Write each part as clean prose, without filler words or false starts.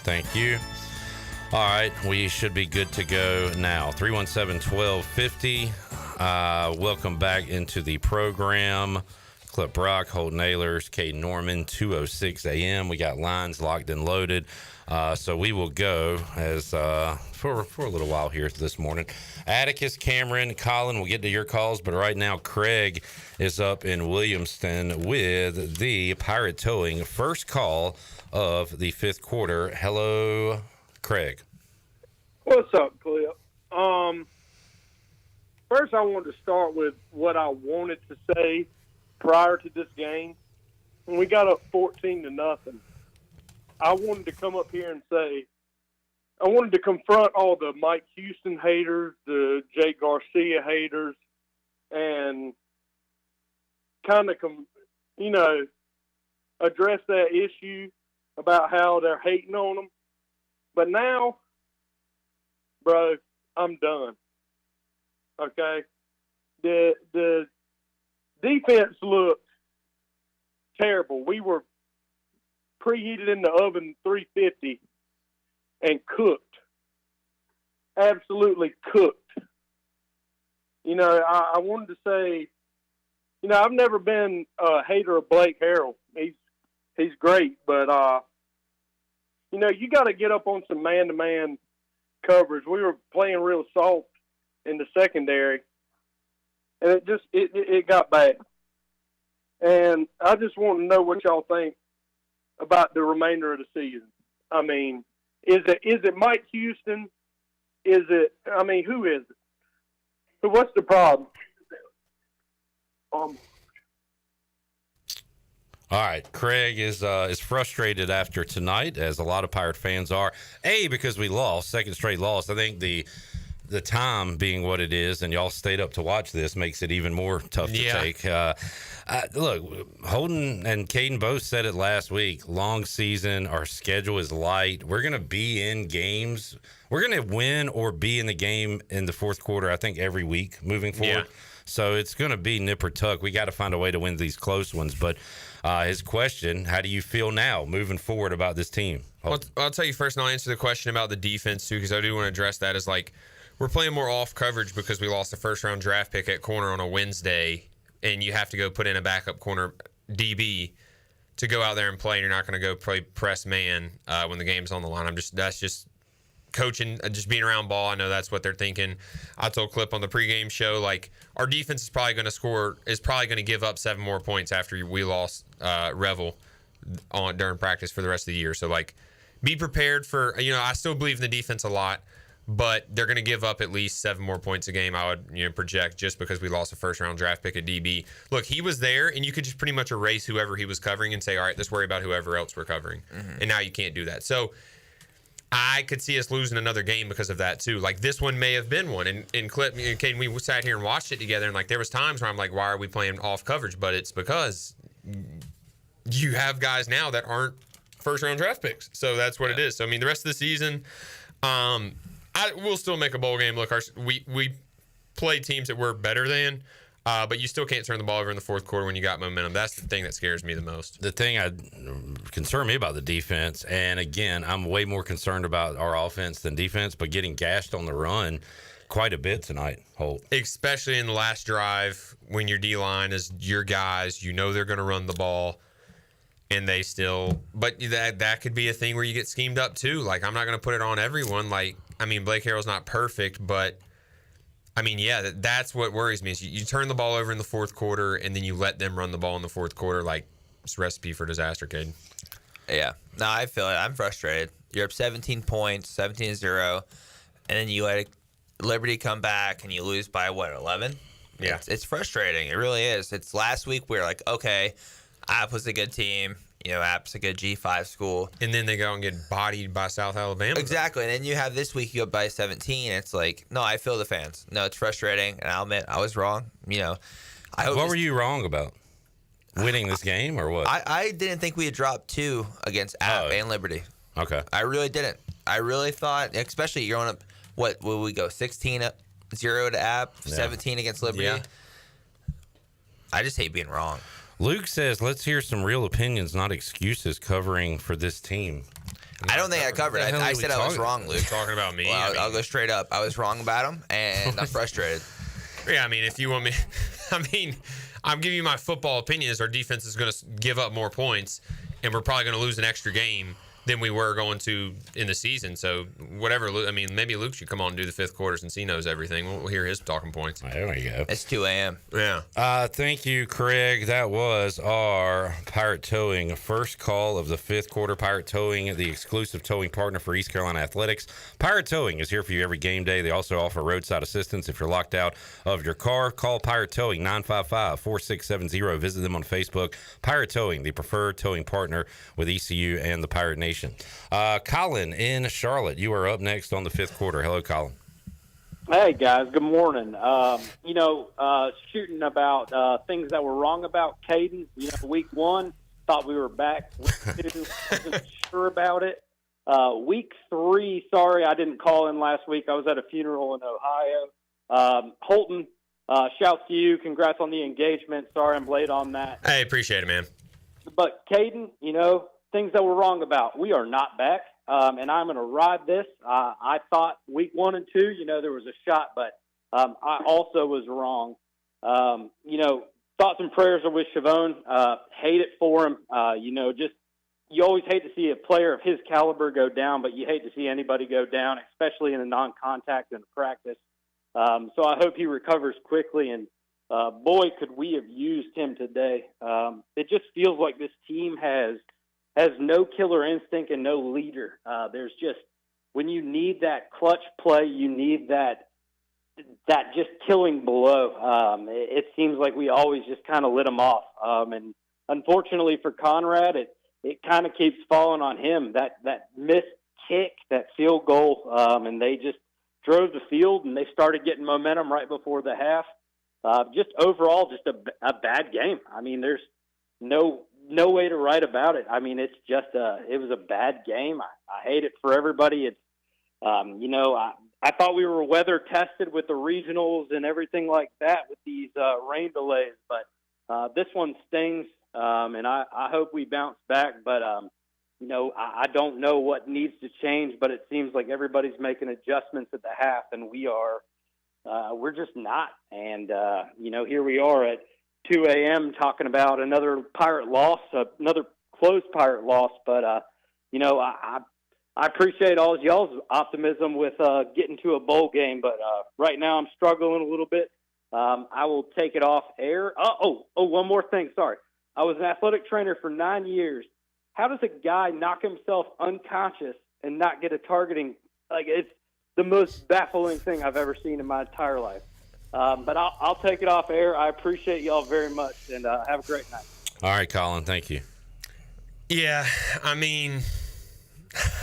Thank you. All right, we should be good to go now. 317-1250. Welcome back into the program. Clip Brock, Holton Ahlers, Caden Norman, 2:06 a.m. We got lines locked and loaded. So we will go as for a little while here this morning. Atticus, Cameron, Colin, we'll get to your calls, but right now Craig is up in Williamston with the Pirate Towing first call of the fifth quarter. Hello, Craig. What's up, Clip? First I wanted to start with what I wanted to say prior to this game. When we got up 14-0, I wanted to come up here and say, I wanted to confront all the Mike Houston haters, the Jake Garcia haters, and kind of, address that issue about how they're hating on them. But now, bro, I'm done. Okay? The defense looked terrible. We were preheated in the oven 350 and cooked. Absolutely cooked. I wanted to say, I've never been a hater of Blake Harrell. He's great, but you got to get up on some man-to-man coverage. We were playing real soft in the secondary, and it got bad. And I just want to know what y'all think about the remainder of the season. I mean, is it Mike Houston? Who is it? So what's the problem? All right, Craig is frustrated after tonight, as a lot of Pirate fans are. Because we lost, second straight loss. I think the time being what it is, and y'all stayed up to watch this, makes it even more tough to take. Look, Holden and Caden both said it last week. Long season, our schedule is light. We're going to be in games. We're going to win or be in the game in the fourth quarter, I think, every week moving forward. Yeah. So it's going to be nip or tuck. We got to find a way to win these close ones. But his question, how do you feel now moving forward about this team? Well, I'll tell you first, and I'll answer the question about the defense, too, because I do want to address that as, we're playing more off coverage because we lost a first-round draft pick at corner on a Wednesday, and you have to go put in a backup corner DB to go out there and play, and you're not going to go play press man when the game's on the line. That's just coaching, just being around ball. I know that's what they're thinking. I told Clip on the pregame show, our defense is probably going to give up 7 more points after we lost Revel during practice for the rest of the year. So, be prepared for, I still believe in the defense a lot, but they're going to give up at least 7 more points a game, I would project, just because we lost a first-round draft pick at DB. Look, he was there, and you could just pretty much erase whoever he was covering and say, all right, let's worry about whoever else we're covering. Mm-hmm. And now you can't do that. So I could see us losing another game because of that, too. This one may have been one. And Clip, Caden, we sat here and watched it together, and, there was times where I'm like, why are we playing off coverage? But it's because you have guys now that aren't first-round draft picks. So that's what it is. So, the rest of the season, we'll still make a bowl game. Look, we play teams that we're better than, but you still can't turn the ball over in the fourth quarter when you got momentum. That's the thing that scares me the most. The thing that concern me about the defense, and again, I'm way more concerned about our offense than defense, but getting gashed on the run quite a bit tonight, Holt. Especially in the last drive when your D-line is your guys, they're going to run the ball. And they still, but that could be a thing where you get schemed up too. I'm not going to put it on everyone. Blake Harrell's not perfect, but that's what worries me. Is you turn the ball over in the fourth quarter and then you let them run the ball in the fourth quarter. It's a recipe for disaster, Caden. Yeah, no, I feel it. I'm frustrated. You're up 17 points, 17-0, and then you let Liberty come back and you lose by 11? Yeah, it's frustrating. It really is. It's last week we were like, okay, App was a good team. App's a good G5 school. And then they go and get bodied by South Alabama. Exactly. And then you have this week, you go up by 17. It's no, I feel the fans. No, it's frustrating. And I'll admit, I was wrong. What were you wrong about? Winning this game or what? I didn't think we had dropped 2 against App and Liberty. Okay. I really didn't. I really thought, especially you're going up, what will we go, 16-0 to App, 17 against Liberty? Yeah. I just hate being wrong. Luke says, let's hear some real opinions, not excuses, covering for this team. I don't think I covered. What the hell I are we said I was talking wrong, Luke. Talking about me. Well, I mean, I'll go straight up. I was wrong about him, and I'm frustrated. yeah, I mean, if you want me, I mean, I'm giving you my football opinion is our defense is going to give up more points, and we're probably going to lose an extra game than we were going to in the season. So whatever, I mean, maybe Luke should come on and do the fifth quarter since he knows everything. We'll hear his talking points. There we go. It's 2 a.m. Yeah. Thank you, Craig. That was our Pirate Towing first call of the fifth quarter. Pirate Towing, the exclusive towing partner for East Carolina Athletics. Pirate Towing is here for you every game day. They also offer roadside assistance if you're locked out of your car. Call Pirate Towing 955-4670. Visit them on Facebook. Pirate Towing, the preferred towing partner with ECU and the Pirate Nation. Colin in Charlotte, you are up next on the fifth quarter. Hello, Colin. Hey, guys. Good morning. Shooting about things that were wrong about Caden. Week 1, thought we were back. Week 2, wasn't sure about it. Week 3, sorry I didn't call in last week. I was at a funeral in Ohio. Holton, shouts to you. Congrats on the engagement. Sorry I'm late on that. Hey, appreciate it, man. But Caden, things that we're wrong about. We are not back, and I'm going to ride this. I thought week 1 and 2, there was a shot, but I also was wrong. Thoughts and prayers are with Chavone. Hate it for him. You always hate to see a player of his caliber go down, but you hate to see anybody go down, especially in a non-contact and practice. So I hope he recovers quickly, and boy, could we have used him today. It just feels like this team has no killer instinct and no leader. There's just, when you need that clutch play, you need that just killing blow. It seems like we always just kind of lit them off. And unfortunately for Conrad, it kind of keeps falling on him. That missed kick, that field goal, and they just drove the field and they started getting momentum right before the half. Just overall, just a bad game. I mean, there's no way to write about it. I mean, it's just it was a bad game. I hate it for everybody. It's I thought we were weather tested with the regionals and everything like that with these rain delays, but this one stings, and I hope we bounce back. But I don't know what needs to change, but it seems like everybody's making adjustments at the half, and we're just not. And here we are at 2 a.m. talking about another Pirate loss, another close Pirate loss. But, I appreciate all y'all's optimism with getting to a bowl game. But right now I'm struggling a little bit. I will take it off air. One more thing. Sorry. I was an athletic trainer for 9 years. How does a guy knock himself unconscious and not get a targeting? Like, it's the most baffling thing I've ever seen in my entire life. But I'll take it off air. I appreciate y'all very much, and have a great night. All right, Colin. Thank you. Yeah, I mean,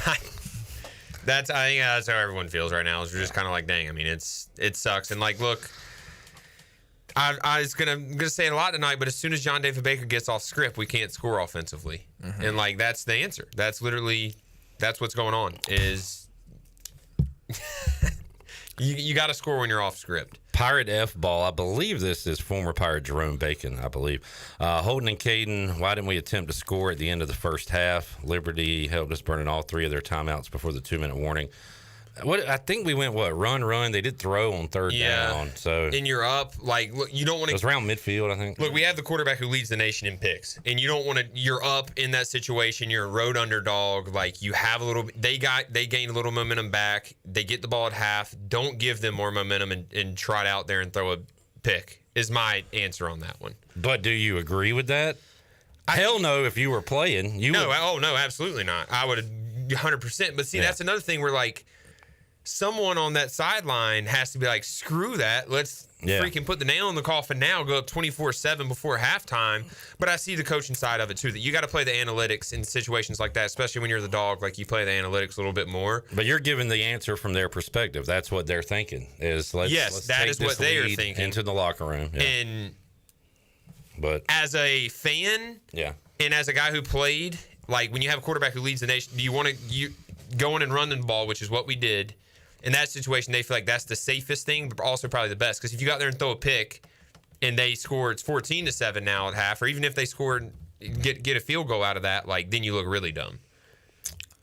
I think that's how everyone feels right now. Is we're just kind of like, dang. I mean, it sucks. And like, look, I was gonna say it a lot tonight, but as soon as John David Baker gets off script, we can't score offensively, and like that's the answer. That's what's going on. Is you got to score when you're off script. Pirate F ball. I believe this is former Pirate Jerome Bacon, I believe. Holden and Caden, why didn't we attempt to score at the end of the first half? Liberty helped us burning all 3 of their timeouts before the 2-minute warning. I think we went, run. They did throw on third down. So and you're up. Like, look, you don't want to. It was around midfield, I think. Look, we have the quarterback who leads the nation in picks, and you don't want to. You're up in that situation. You're a road underdog. Like, you have a little. They gained a little momentum back. They get the ball at half. Don't give them more momentum and trot out there and throw a pick. Is my answer on that one. But do you agree with that? Hell no. If you were playing, you no. would. Oh no, absolutely not. I would 100%. But see, that's another thing where like. Someone on that sideline has to be like, screw that. Let's freaking put the nail in the coffin now, go up 24-7 before halftime. But I see the coaching side of it, too, that you got to play the analytics in situations like that, especially when you're the dog. Like, you play the analytics a little bit more. But you're giving the answer from their perspective. That's what they're thinking is let's that take is this what they are lead thinking. into the locker room. Yeah. But as a fan and as a guy who played, like, when you have a quarterback who leads the nation, do you want to go in and run the ball, which is what we did. In that situation, they feel like that's the safest thing, but also probably the best. Because if you go out there and throw a pick and they score, it's 14-7 now at half, or even if they score, get a field goal out of that, like, then you look really dumb.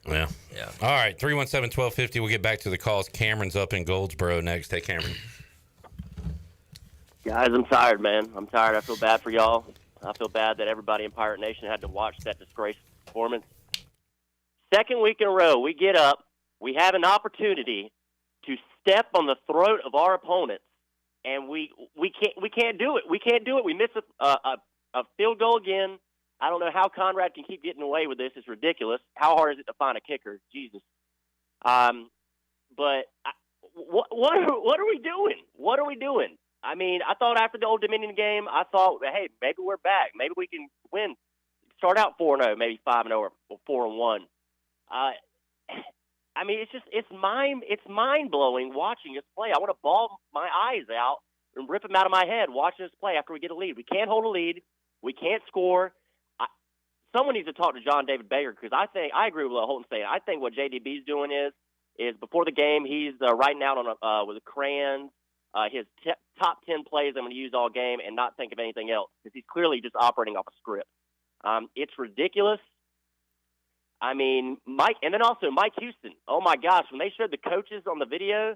Yeah. Yeah. All right, 317-1250. We'll get back to the calls. Cameron's up in Goldsboro next. Hey, Cameron. Guys, I'm tired, man. I'm tired. I feel bad for y'all. I feel bad that everybody in Pirate Nation had to watch that disgraceful performance. Second week in a row, we get up. We have an opportunity to step on the throat of our opponents, and we can't do it. We can't do it. We miss a field goal again. I don't know how Conrad can keep getting away with this. It's ridiculous. How hard is it to find a kicker? Jesus. But what are we doing? What are we doing? I mean, I thought after the Old Dominion game, I thought, hey, maybe we're back. Maybe we can win. Start out 4-0, maybe 5-0 or 4-1. I mean, it's mind blowing watching us play. I want to bawl my eyes out and rip them out of my head watching us play after we get a lead. We can't hold a lead. We can't score. Someone needs to talk to John David Baker, because I agree with what Holton's saying. I think what JDB's doing is before the game he's writing out on with a crayon his top 10 plays I'm going to use all game and not think of anything else, because he's clearly just operating off a script. It's ridiculous. I mean, Mike Houston. Oh my gosh, when they showed the coaches on the video,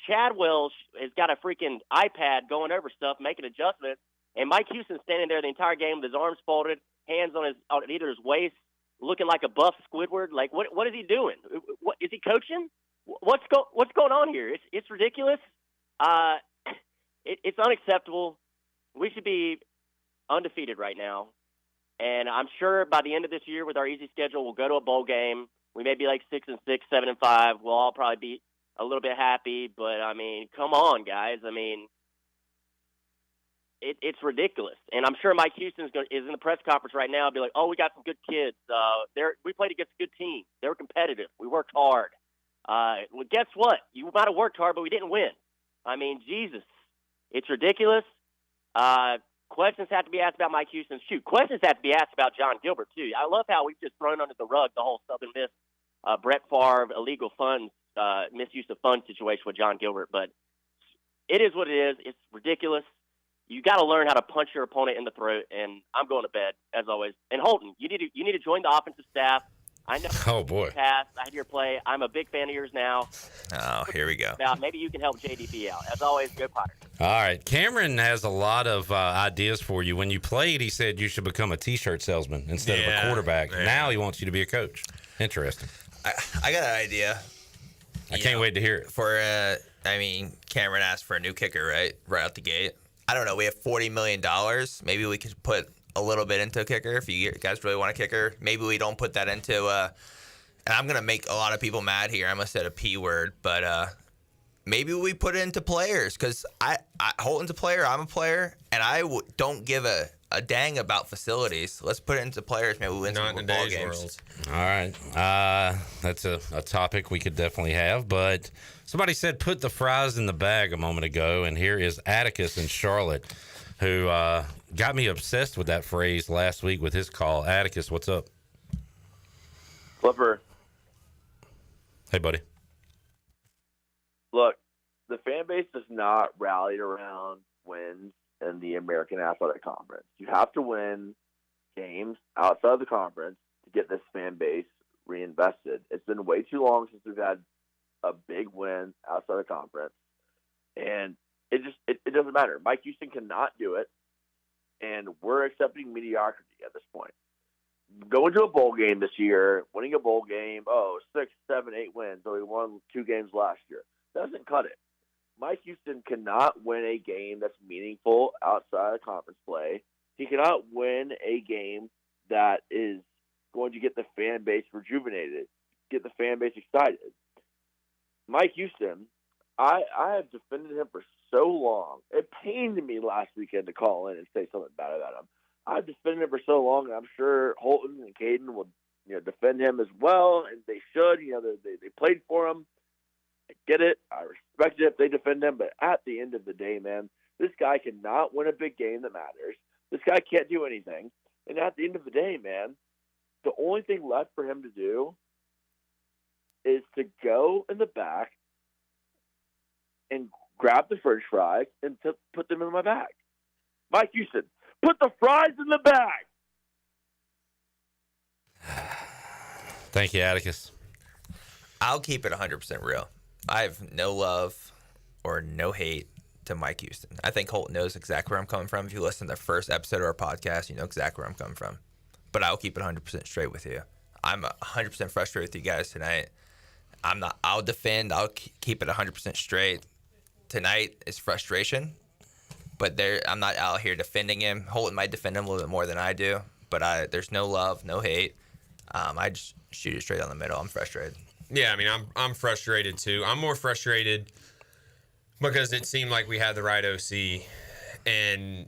Chadwell has got a freaking iPad going over stuff, making adjustments, and Mike Houston's standing there the entire game with his arms folded, hands on either his waist, looking like a buff Squidward. Like, what is he doing? What is he coaching? What's going on here? It's ridiculous. It's unacceptable. We should be undefeated right now. And I'm sure by the end of this year, with our easy schedule, we'll go to a bowl game. We may be like 6-6, 7-5. We'll all probably be a little bit happy. But I mean, come on, guys. I mean, it's ridiculous. And I'm sure Mike Houston is in the press conference right now. Be like, "Oh, we got some good kids. We played against a good team. They were competitive. We worked hard. Well, guess what? You might have worked hard, but we didn't win. I mean, Jesus, it's ridiculous." Questions have to be asked about Mike Houston. Questions have to be asked about John Gilbert, too. I love how we've just thrown under the rug the whole Southern Miss, Brett Favre illegal funds, misuse of funds situation with John Gilbert. But it is what it is. It's ridiculous. You got to learn how to punch your opponent in the throat, and I'm going to bed, as always. And Holton, you need to join the offensive staff. I know. Oh, boy. Past, I had your play. I'm a big fan of yours now. Oh, here we go. Now, maybe you can help JDB out. As always, go Pirates. All right. Cameron has a lot of ideas for you. When you played, he said you should become a T-shirt salesman instead of a quarterback. Yeah. Now he wants you to be a coach. Interesting. I got an idea. I can't wait to hear it. Cameron asked for a new kicker, right out the gate. I don't know. We have $40 million. Maybe we could put a little bit into a kicker. If you guys really want a kicker, maybe we don't put that into and I'm gonna make a lot of people mad here. I must have said a P word, but maybe we put it into players, because Holton's a player, I'm a player, and I don't give a dang about facilities. Let's put it into players. Maybe we win some ball games. All right, that's a topic we could definitely have, but somebody said put the fries in the bag a moment ago, and here is Atticus in Charlotte, who got me obsessed with that phrase last week with his call. Atticus, what's up? Flipper. Hey, buddy. Look, the fan base does not rally around wins in the American Athletic Conference. You have to win games outside of the conference to get this fan base reinvested. It's been way too long since we've had a big win outside the conference, and it doesn't matter. Mike Houston cannot do it, and we're accepting mediocrity at this point. Going to a bowl game this year, winning a bowl game, 6, 7, 8 wins, so we won 2 games last year. Doesn't cut it. Mike Houston cannot win a game that's meaningful outside of conference play. He cannot win a game that is going to get the fan base rejuvenated, get the fan base excited. Mike Houston, I have defended him for so long. It pained me last weekend to call in and say something bad about him. I've defended him for so long, and I'm sure Holton and Caden will, defend him as well, and they should. They played for him. I get it. I respect it if they defend him, but at the end of the day, man, this guy cannot win a big game that matters. This guy can't do anything. And at the end of the day, man, the only thing left for him to do is to go in the back and grab the French fries and to put them in my bag. Mike Houston, put the fries in the bag. Thank you, Atticus. I'll keep it 100% real. I have no love or no hate to Mike Houston. I think Holt knows exactly where I'm coming from. If you listen to the first episode of our podcast, you know exactly where I'm coming from. But I'll keep it 100% straight with you. I'm 100% frustrated with you guys tonight. I'll defend. I'll keep it 100% straight. Tonight is frustration, but I'm not out here defending him. Holt might defend him a little bit more than I do, but there's no love, no hate. I just shoot it straight down the middle. I'm frustrated. Yeah, I mean, I'm frustrated too. I'm more frustrated because it seemed like we had the right OC, and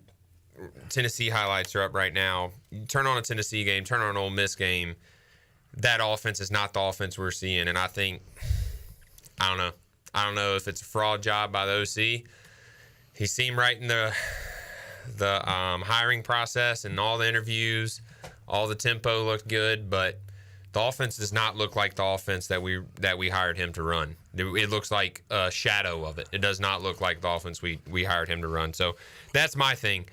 Tennessee highlights are up right now. You turn on a Tennessee game, turn on an Ole Miss game. That offense is not the offense we're seeing, and I don't know if it's a fraud job by the OC. He seemed right in the hiring process and all the interviews. All the tempo looked good, but the offense does not look like the offense that we hired him to run. It looks like a shadow of it. It does not look like the offense we hired him to run. So that's my thing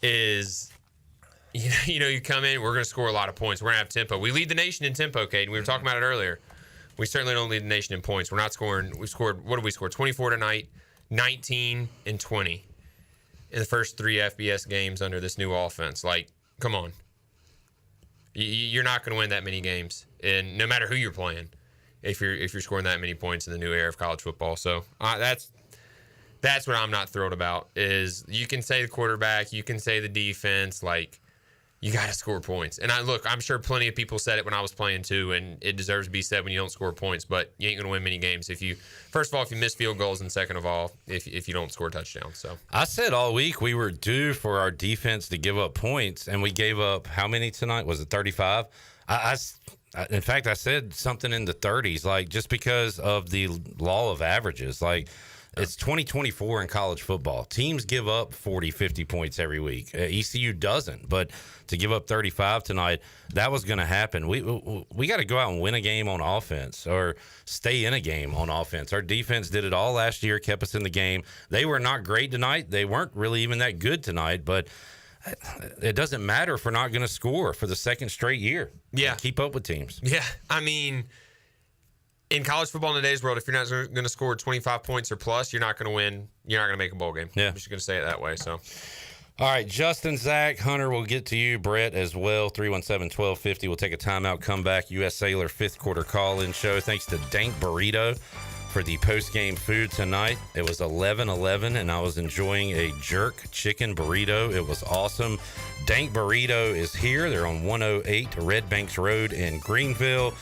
is, you come in, we're going to score a lot of points. We're going to have tempo. We lead the nation in tempo, Caden. We were talking about it earlier. We certainly don't lead the nation in points. We're not scoring. What did we score? 24 tonight, 19 and 20 in the first 3 FBS games under this new offense. Like, come on. You're not going to win that many games, and no matter who you're playing, if you're scoring that many points in the new era of college football. So that's what I'm not thrilled about. Is you can say the quarterback, you can say the defense, like you got to score points. And I'm sure plenty of people said it when I was playing too, and it deserves to be said when you don't score points. But you ain't going to win many games if you miss field goals, and second of all, if you don't score touchdowns. So I said all week we were due for our defense to give up points, and we gave up how many tonight? Was it 35? In fact, I said something in the 30s, like just because of the law of averages. Like it's 2024 in college football. Teams give up 40, 50 points every week. ECU doesn't, but to give up 35 tonight, that was going to happen. We got to go out and win a game on offense or stay in a game on offense. Our defense did it all last year, kept us in the game. They were not great tonight. They weren't really even that good tonight, but it doesn't matter if we're not going to score for the second straight year. Yeah. Keep up with teams. Yeah, I mean, in college football in today's world, if you're not going to score 25 points or plus, you're not going to win. You're not going to make a bowl game. Yeah. I'm just going to say it that way. So, all right, Justin, Zach, Hunter, we'll get to you. Brett as well, 317-1250. We'll take a timeout, come back. U.S. Cellular fifth quarter call-in show. Thanks to Dank Burrito for the post-game food tonight. It was 11:11, and I was enjoying a jerk chicken burrito. It was awesome. Dank Burrito is here. They're on 108 Red Banks Road in Greenville.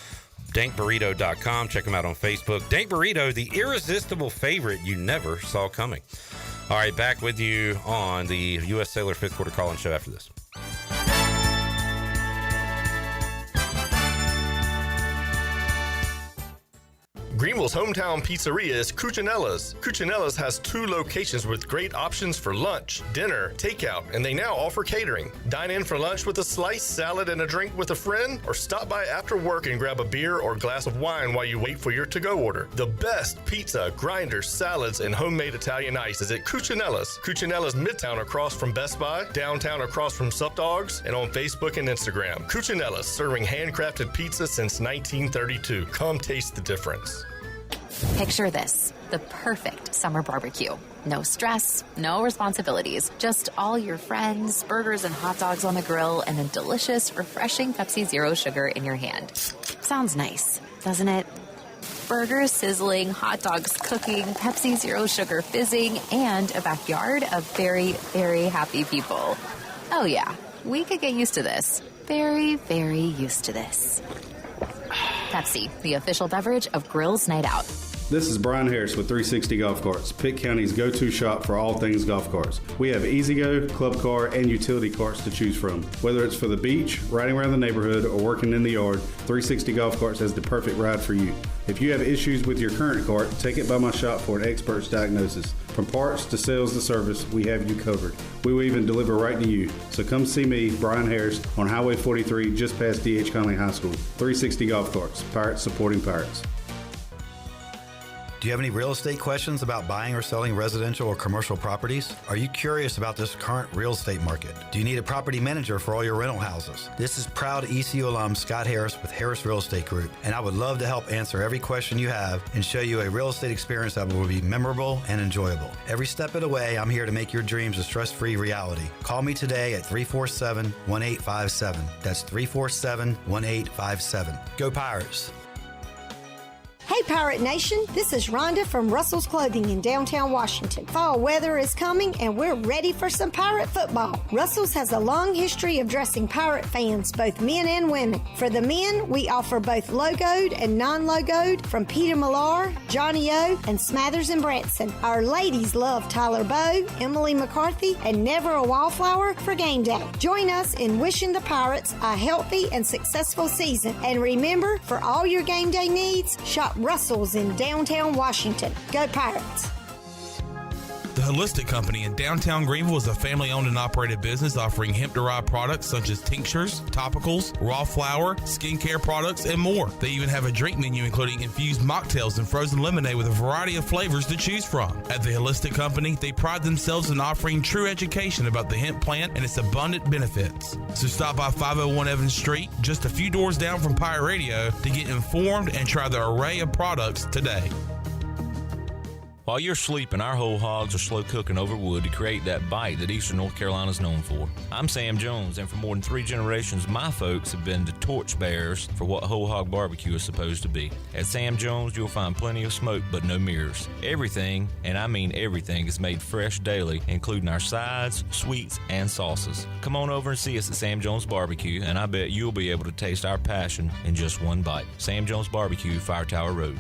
DankBurrito.com. Check them out on Facebook. Dank Burrito, the irresistible favorite you never saw coming. All right, back with you on the U.S. Cellular fifth quarter call-in show after this. Greenville's hometown pizzeria is Cucinella's. Cucinella's has 2 locations with great options for lunch, dinner, takeout, and they now offer catering. Dine in for lunch with a slice, salad, and a drink with a friend, or stop by after work and grab a beer or glass of wine while you wait for your to-go order. The best pizza, grinders, salads, and homemade Italian ice is at Cucinella's. Cucinella's Midtown across from Best Buy, downtown across from Sup Dogs, and on Facebook and Instagram. Cucinella's, serving handcrafted pizza since 1932. Come taste the difference. Picture this, the perfect summer barbecue. No stress, no responsibilities, just all your friends, burgers and hot dogs on the grill, and a delicious, refreshing Pepsi Zero Sugar in your hand. Sounds nice, doesn't it? Burgers sizzling, hot dogs cooking, Pepsi Zero Sugar fizzing, and a backyard of very, very happy people. Oh yeah, we could get used to this. Very, very used to this. Pepsi, the official beverage of Grills Night Out. This is Brian Harris with 360 Golf Carts, Pitt County's go-to shop for all things golf carts. We have E-Z-Go, club car, and utility carts to choose from. Whether it's for the beach, riding around the neighborhood, or working in the yard, 360 Golf Carts has the perfect ride for you. If you have issues with your current cart, take it by my shop for an expert's diagnosis. From parts to sales to service, we have you covered. We will even deliver right to you. So come see me, Brian Harris, on Highway 43, just past D.H. Conley High School. 360 Golf Carts, Pirates supporting Pirates. Do you have any real estate questions about buying or selling residential or commercial properties? Are you curious about this current real estate market? Do you need a property manager for all your rental houses? This is proud ECU alum Scott Harris with Harris Real Estate Group, and I would love to help answer every question you have and show you a real estate experience that will be memorable and enjoyable. Every step of the way, I'm here to make your dreams a stress-free reality. Call me today at 347-1857. That's 347-1857. Go Pirates! Hey Pirate Nation, this is Rhonda from Russell's Clothing in downtown Washington. Fall weather is coming and we're ready for some Pirate football. Russell's has a long history of dressing Pirate fans, both men and women. For the men, we offer both logoed and non-logoed from Peter Millar, Johnny O, and Smathers and Branson. Our ladies love Tyler Bowe, Emily McCarthy, and Never a Wallflower for game day. Join us in wishing the Pirates a healthy and successful season. And remember, for all your game day needs, shop Russell's in downtown Washington. Go Pirates! The Holistic Company in downtown Greenville is a family-owned and operated business offering hemp-derived products such as tinctures, topicals, raw flour, skincare products, and more. They even have a drink menu including infused mocktails and frozen lemonade with a variety of flavors to choose from. At the Holistic Company, they pride themselves in offering true education about the hemp plant and its abundant benefits. So stop by 501 Evans Street, just a few doors down from Pirate Radio, to get informed and try the array of products today. While you're sleeping, our whole hogs are slow cooking over wood to create that bite that Eastern North Carolina is known for. I'm Sam Jones, and for more than 3 generations, my folks have been the torchbearers for what whole hog barbecue is supposed to be. At Sam Jones, you'll find plenty of smoke, but no mirrors. Everything, and I mean everything, is made fresh daily, including our sides, sweets, and sauces. Come on over and see us at Sam Jones Barbecue, and I bet you'll be able to taste our passion in just one bite. Sam Jones Barbecue, Fire Tower Road.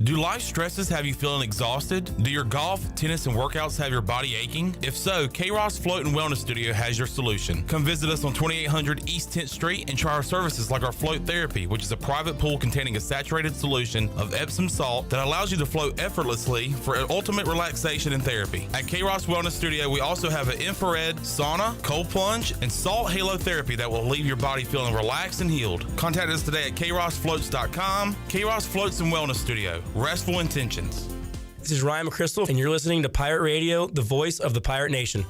Do life stresses have you feeling exhausted? Do your golf, tennis, and workouts have your body aching? If so, K-Ross Float and Wellness Studio has your solution. Come visit us on 2800 East 10th Street and try our services like our Float Therapy, which is a private pool containing a saturated solution of Epsom salt that allows you to float effortlessly for ultimate relaxation and therapy. At K-Ross Wellness Studio, we also have an infrared, sauna, cold plunge, and salt halo therapy that will leave your body feeling relaxed and healed. Contact us today at krossfloats.com. K-Ross Floats and Wellness Studio. Restful intentions. This is Ryan McChrystal, and you're listening to Pirate Radio, the voice of the Pirate Nation.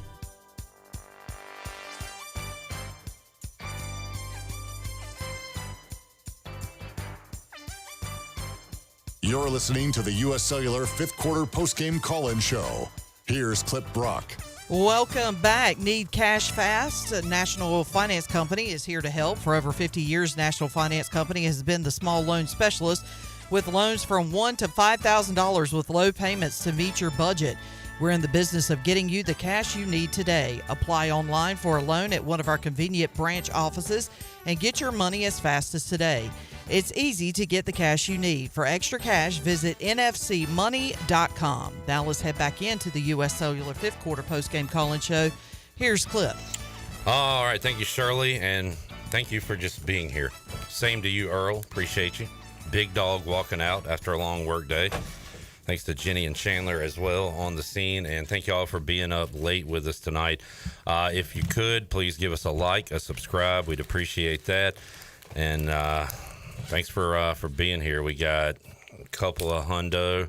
You're listening to the U.S. Cellular 5th Quarter Postgame Call-In Show. Here's Clip Brock. Welcome back. Need cash fast? National Finance Company is here to help. For over 50 years, National Finance Company has been the small loan specialist with loans from $1,000 to $5,000 with low payments to meet your budget. We're in the business of getting you the cash you need today. Apply online for a loan at one of our convenient branch offices and get your money as fast as today. It's easy to get the cash you need. For extra cash, visit nfcmoney.com. Now let's head back into the U.S. Cellular 5th Quarter Postgame Call-In Show. Here's Clip. All right. Thank you, Shirley, and thank you for just being here. Same to you, Earl. Appreciate you. Big dog walking out after a long work day. Thanks to Jenny and Chandler as well on the scene. And thank you all for being up late with us tonight. If you could, please give us a like, a subscribe. We'd appreciate that. And thanks for being here. We got a couple of hundo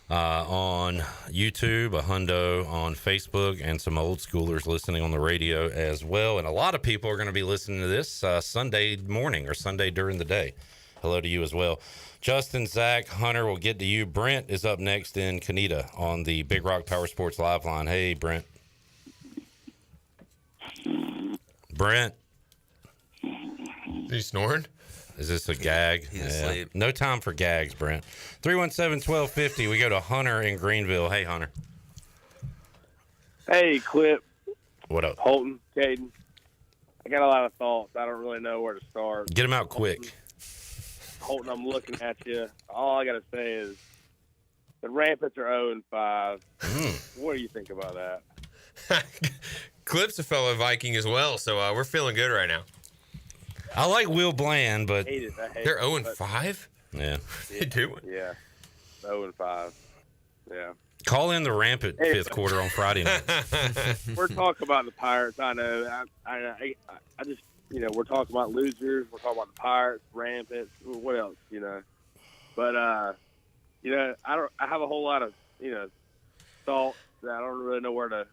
on YouTube, a hundo on Facebook, and some old schoolers listening on the radio as well. And a lot of people are going to be listening to this Sunday morning or Sunday during the day. Hello to you as well. Justin, Zach, Hunter, we'll get to you. Brent is up next in Canita on the Big Rock Power Sports Live line. Hey, Brent. Brent. Is he snoring? Is this a gag? He's asleep. No time for gags, Brent. 317-1250. We go to Hunter in Greenville. Hey, Hunter. Hey, Clip. What up? Holton, Caden. I got a lot of thoughts. I don't really know where to start. Get them out quick. Holton, I'm looking at you. All I got to say is the Rampants are 0-5. What do you think about that? Clip's a fellow Viking as well, so we're feeling good right now. I like Will Bland, but I hate it. They're 0-5? Yeah. They do? Yeah. 0-5. Yeah. Call in the Rampant fifth quarter on Friday night. We're talking about the Pirates. I know. I just, we're talking about losers. We're talking about the Pirates, Rampant, what else, But I have a whole lot of thoughts that I don't really know where to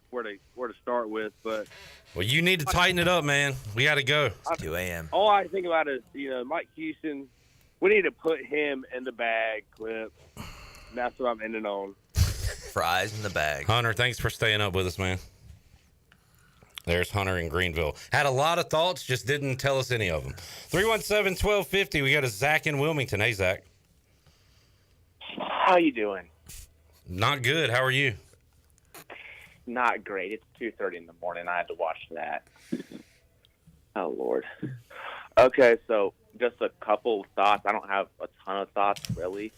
start with. But Well, you need to tighten it up, man. We got to go. 2 a.m. All I think about is Mike Houston. We need to put him in the bag, Clip. And that's what I'm ending on. Fries in the bag. Hunter, thanks for staying up with us, man. There's Hunter in Greenville. Had a lot of thoughts, just didn't tell us any of them. 317-1250. We got a Zach in Wilmington. Hey, Zach. How you doing? Not good. How are you? Not great. It's 2:30 in the morning. I had to watch that. Oh, Lord. Okay, so just a couple of thoughts. I don't have a ton of thoughts, really.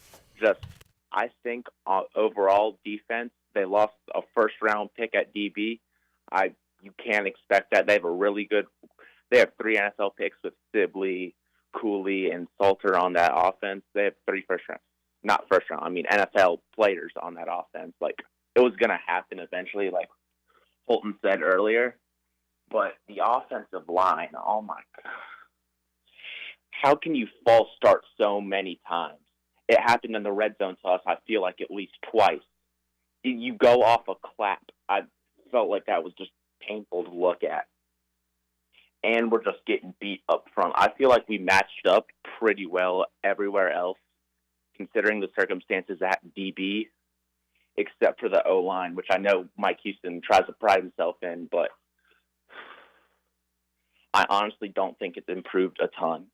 I think overall defense, they lost a first-round pick at DB. You can't expect that. They have they have 3 NFL picks with Sibley, Cooley, and Salter on that offense. They have 3 NFL players on that offense. Like, it was going to happen eventually, like Holton said earlier. But the offensive line, oh my God. How can you false start so many times? It happened in the red zone to us, I feel like, at least twice. You go off a clap. I felt like that was just painful to look at. And we're just getting beat up front. I feel like we matched up pretty well everywhere else, considering the circumstances at DB, except for the O-line, which I know Mike Houston tries to pride himself in, but I honestly don't think it's improved a ton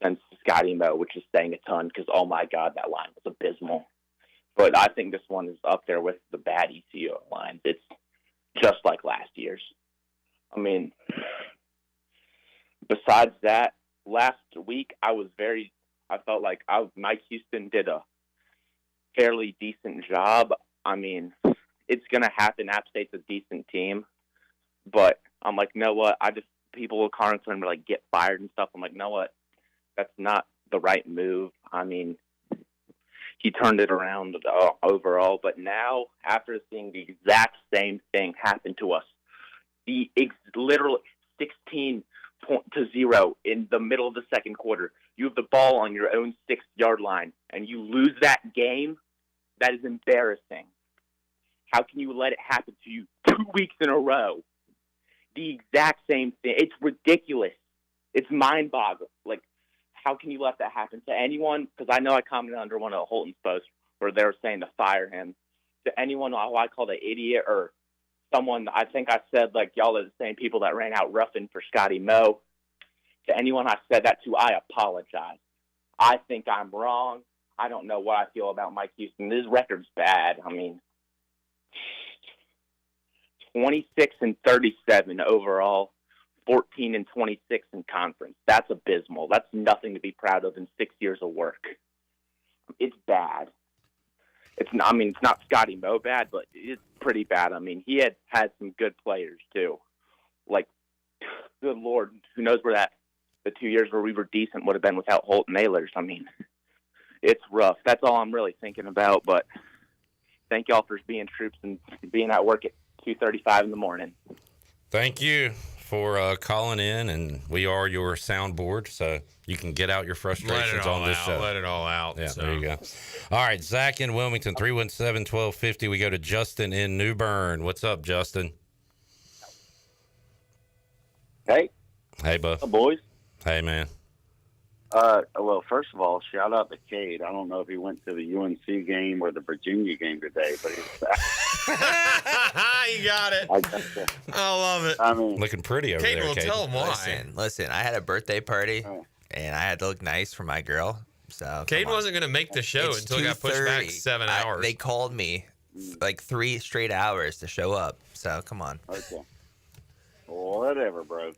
since Scotty Moe, which is saying a ton because, oh my God, that line was abysmal. But I think this one is up there with the bad ECU lines. It's just like last year's. I mean, besides that, last week I felt like Mike Houston did a fairly decent job. I mean, it's going to happen. App State's a decent team. But I'm like, you know what? People will constantly like get fired and stuff. I'm like, you know what? That's not the right move. I mean, he turned it around overall. But now, after seeing the exact same thing happen to us, literally 16-0 in the middle of the second quarter, you have the ball on your own 6-yard line, and you lose that game, that is embarrassing. How can you let it happen to you 2 weeks in a row? The exact same thing. It's ridiculous. It's mind-boggling. Like, how can you let that happen to anyone? Because I know I commented under one of Holton's posts where they were saying to fire him. To anyone who I called an idiot or someone, I think I said, like, y'all are the same people that ran out roughing for Scotty Moe. To anyone I said that to, I apologize. I think I'm wrong. I don't know what I feel about Mike Houston. His record's bad. I mean, 26-37 overall, 14-26 in conference. That's abysmal. That's nothing to be proud of in 6 years of work. It's bad. It's not Scotty Moe bad, but it's pretty bad. I mean, he had some good players too. Like, good Lord, who knows where the 2 years where we were decent would have been without Holton Ahlers. I mean, it's rough. That's all I'm really thinking about. But thank y'all for being troops and being at work at 2:35 in the morning. Thank you for calling in, and we are your soundboard, so you can get out your frustrations on this show. Let it all out. Yeah, there you go. All right, Zach in Wilmington, 317-1250. We go to Justin in New Bern. What's up, Justin? Hey. Hey, bud. Hey, boys. Hey, man. Well, first of all, shout out to Cade. I don't know if he went to the UNC game or the Virginia game today, but you got it. I love it. I mean, looking pretty over Cade there. Will tell him why. Listen, I had a birthday party, and I had to look nice for my girl. So Cade wasn't going to make the show It's until it got pushed back 7 hours. They called me like 3 straight hours to show up. So come on. Okay. Whatever, bro.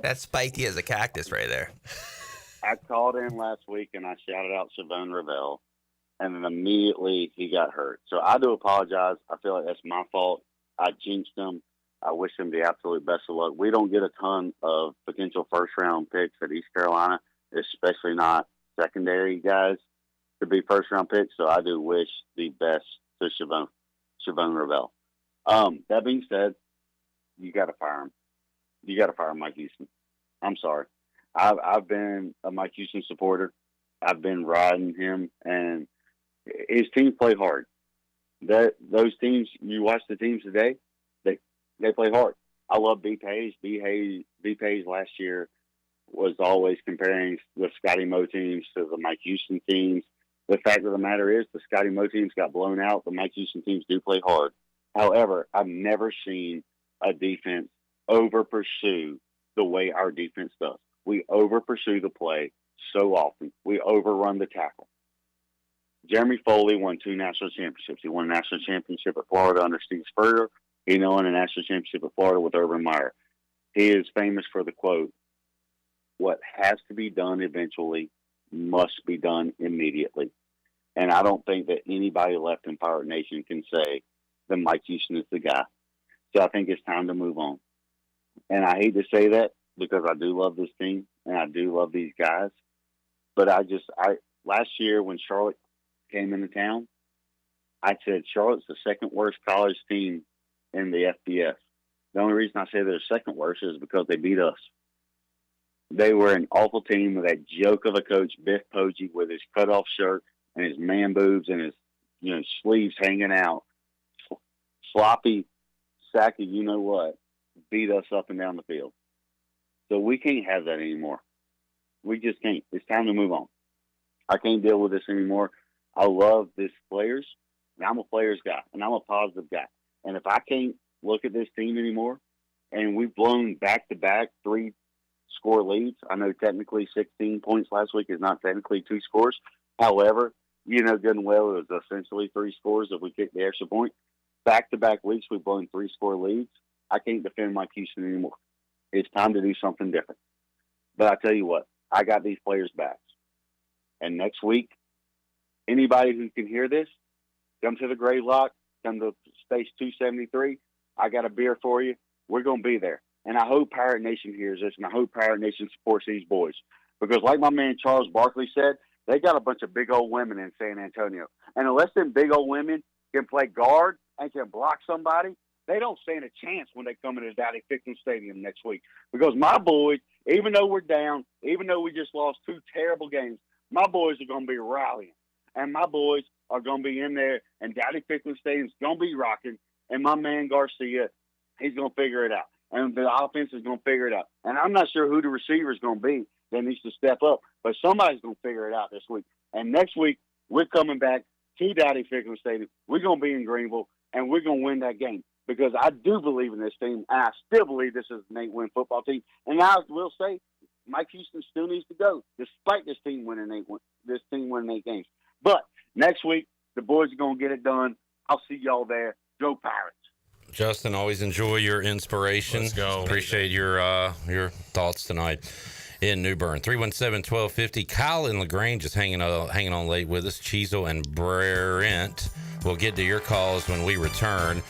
That's spiky as a cactus right there. I called in last week and I shouted out Siobhan Ravel, and then immediately he got hurt. So I do apologize. I feel like that's my fault. I jinxed him. I wish him the absolute best of luck. We don't get a ton of potential first-round picks at East Carolina, especially not secondary guys to be first-round picks. So I do wish the best to Siobhan Ravel. That being said, you got to fire him. You got to fire Mike Houston. I'm sorry. I've been a Mike Houston supporter I've been riding him, and his team play hard. Those teams, you watch the teams today, they play hard. I love B. Page. B. Page last year was always comparing the Scotty Moe teams to the Mike Houston teams. The fact of the matter is the Scotty Moe teams got blown out. The Mike Houston teams do play hard. However, I've never seen a defense over-pursue the way our defense does. We over-pursue the play so often. We overrun the tackle. Jeremy Foley won 2 national championships. He won a national championship at Florida under Steve Spurrier. He won a national championship at Florida with Urban Meyer. He is famous for the quote, "What has to be done eventually must be done immediately." And I don't think that anybody left in Pirate Nation can say that Mike Houston is the guy. So I think it's time to move on. And I hate to say that because I do love this team and I do love these guys. But last year when Charlotte came into town, I said Charlotte's the second worst college team in the FBS. The only reason I say they're second worst is because they beat us. They were an awful team with that joke of a coach, Biff Poggi, with his cutoff shirt and his man boobs and his sleeves hanging out. Sloppy, sacky, you know what, beat us up and down the field. So we can't have that anymore. We just can't. It's time to move on. I can't deal with this anymore. I love these players. And I'm a players guy, and I'm a positive guy. And if I can't look at this team anymore, and we've blown back-to-back 3-score leads, I know technically 16 points last week is not technically 2 scores. However, you know good and well it was essentially 3 scores if we kicked the extra point. Back-to-back weeks we've blown 3-score leads. I can't defend Mike Houston anymore. It's time to do something different. But I tell you what, I got these players' backs. And next week, anybody who can hear this, come to the Gray Lock, come to Space 273. I got a beer for you. We're going to be there. And I hope Pirate Nation hears this, and I hope Pirate Nation supports these boys. Because like my man Charles Barkley said, they got a bunch of big old women in San Antonio. And unless them big old women can play guard and can block somebody, they don't stand a chance when they come into Dowdy Ficklen Stadium next week. Because my boys, even though we're down, even though we just lost 2 terrible games, my boys are going to be rallying. And my boys are going to be in there, and Dowdy Ficklen Stadium's going to be rocking. And my man Garcia, he's going to figure it out. And the offense is going to figure it out. And I'm not sure who the receiver is going to be that needs to step up, but somebody's going to figure it out this week. And next week, we're coming back to Dowdy Ficklen Stadium. We're going to be in Greenville, and we're going to win that game. Because I do believe in this team, and I still believe this is an 8-win football team. And I will say, Mike Houston still needs to go, despite this team winning 8 games. But next week, the boys are going to get it done. I'll see y'all there. Go Pirates. Justin, always enjoy your inspiration. Let's go. Appreciate your thoughts tonight in New Bern. 317-1250. Kyle in LaGrange is hanging on late with us. Cheezel and Brent. We'll get to your calls when we return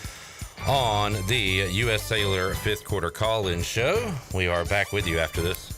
on the U.S. Cellular 5th quarter call-in show. We are back with you after this.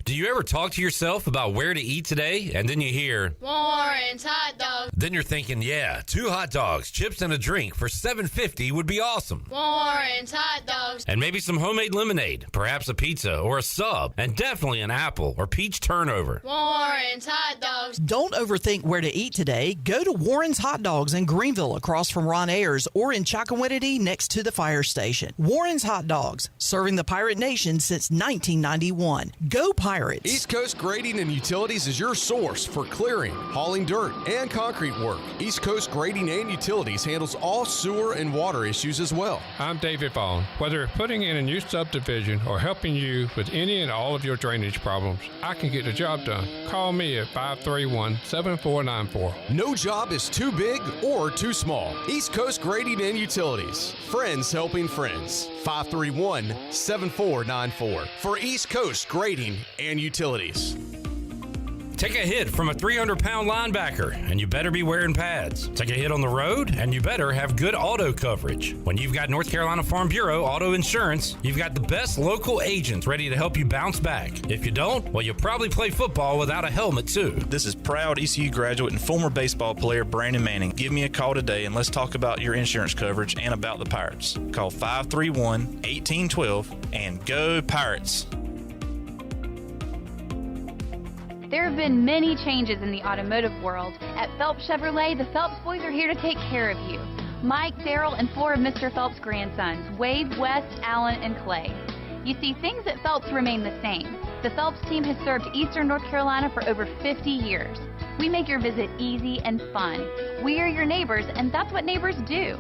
Do you ever talk to yourself about where to eat today, and then you hear Warren's Hot Dogs? Then you're thinking, yeah, 2 hot dogs, chips, and a drink for $7.50 would be awesome. Warren's Hot Dogs. And maybe some homemade lemonade, perhaps a pizza or a sub, and definitely an apple or peach turnover. Warren's Hot Dogs. Don't overthink where to eat today. Go to Warren's Hot Dogs in Greenville across from Ron Ayers or in Chocowinity next to the fire station. Warren's Hot Dogs, serving the Pirate Nation since 1991. Go Pirates! East Coast Grading and Utilities is your source for clearing, hauling dirt, and concrete work. East Coast Grading and Utilities handles all sewer and water issues as well. I'm David Vaughn. Whether putting in a new subdivision or helping you with any and all of your drainage problems, I can get the job done. Call me at 531-7494. No job is too big or too small. East Coast Grading and Utilities. Friends helping friends. 531-7494 for East Coast Grading and Utilities. Take a hit from a 300-pound linebacker, and you better be wearing pads. Take a hit on the road, and you better have good auto coverage. When you've got North Carolina Farm Bureau Auto Insurance, you've got the best local agents ready to help you bounce back. If you don't, well, you'll probably play football without a helmet, too. This is proud ECU graduate and former baseball player Brandon Manning. Give me a call today, and let's talk about your insurance coverage and about the Pirates. Call 531-1812 and go Pirates. There have been many changes in the automotive world. At Phelps Chevrolet, the Phelps boys are here to take care of you. Mike, Daryl, and 4 of Mr. Phelps' grandsons, Wade, West, Allen, and Clay. You see, things at Phelps remain the same. The Phelps team has served Eastern North Carolina for over 50 years. We make your visit easy and fun. We are your neighbors, and that's what neighbors do.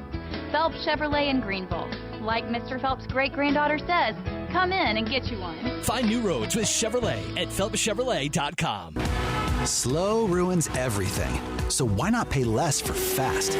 Phelps Chevrolet in Greenville. Like Mr. Phelps' great-granddaughter says, come in and get you one. Find new roads with Chevrolet at PhelpsChevrolet.com. Slow ruins everything, so why not pay less for fast?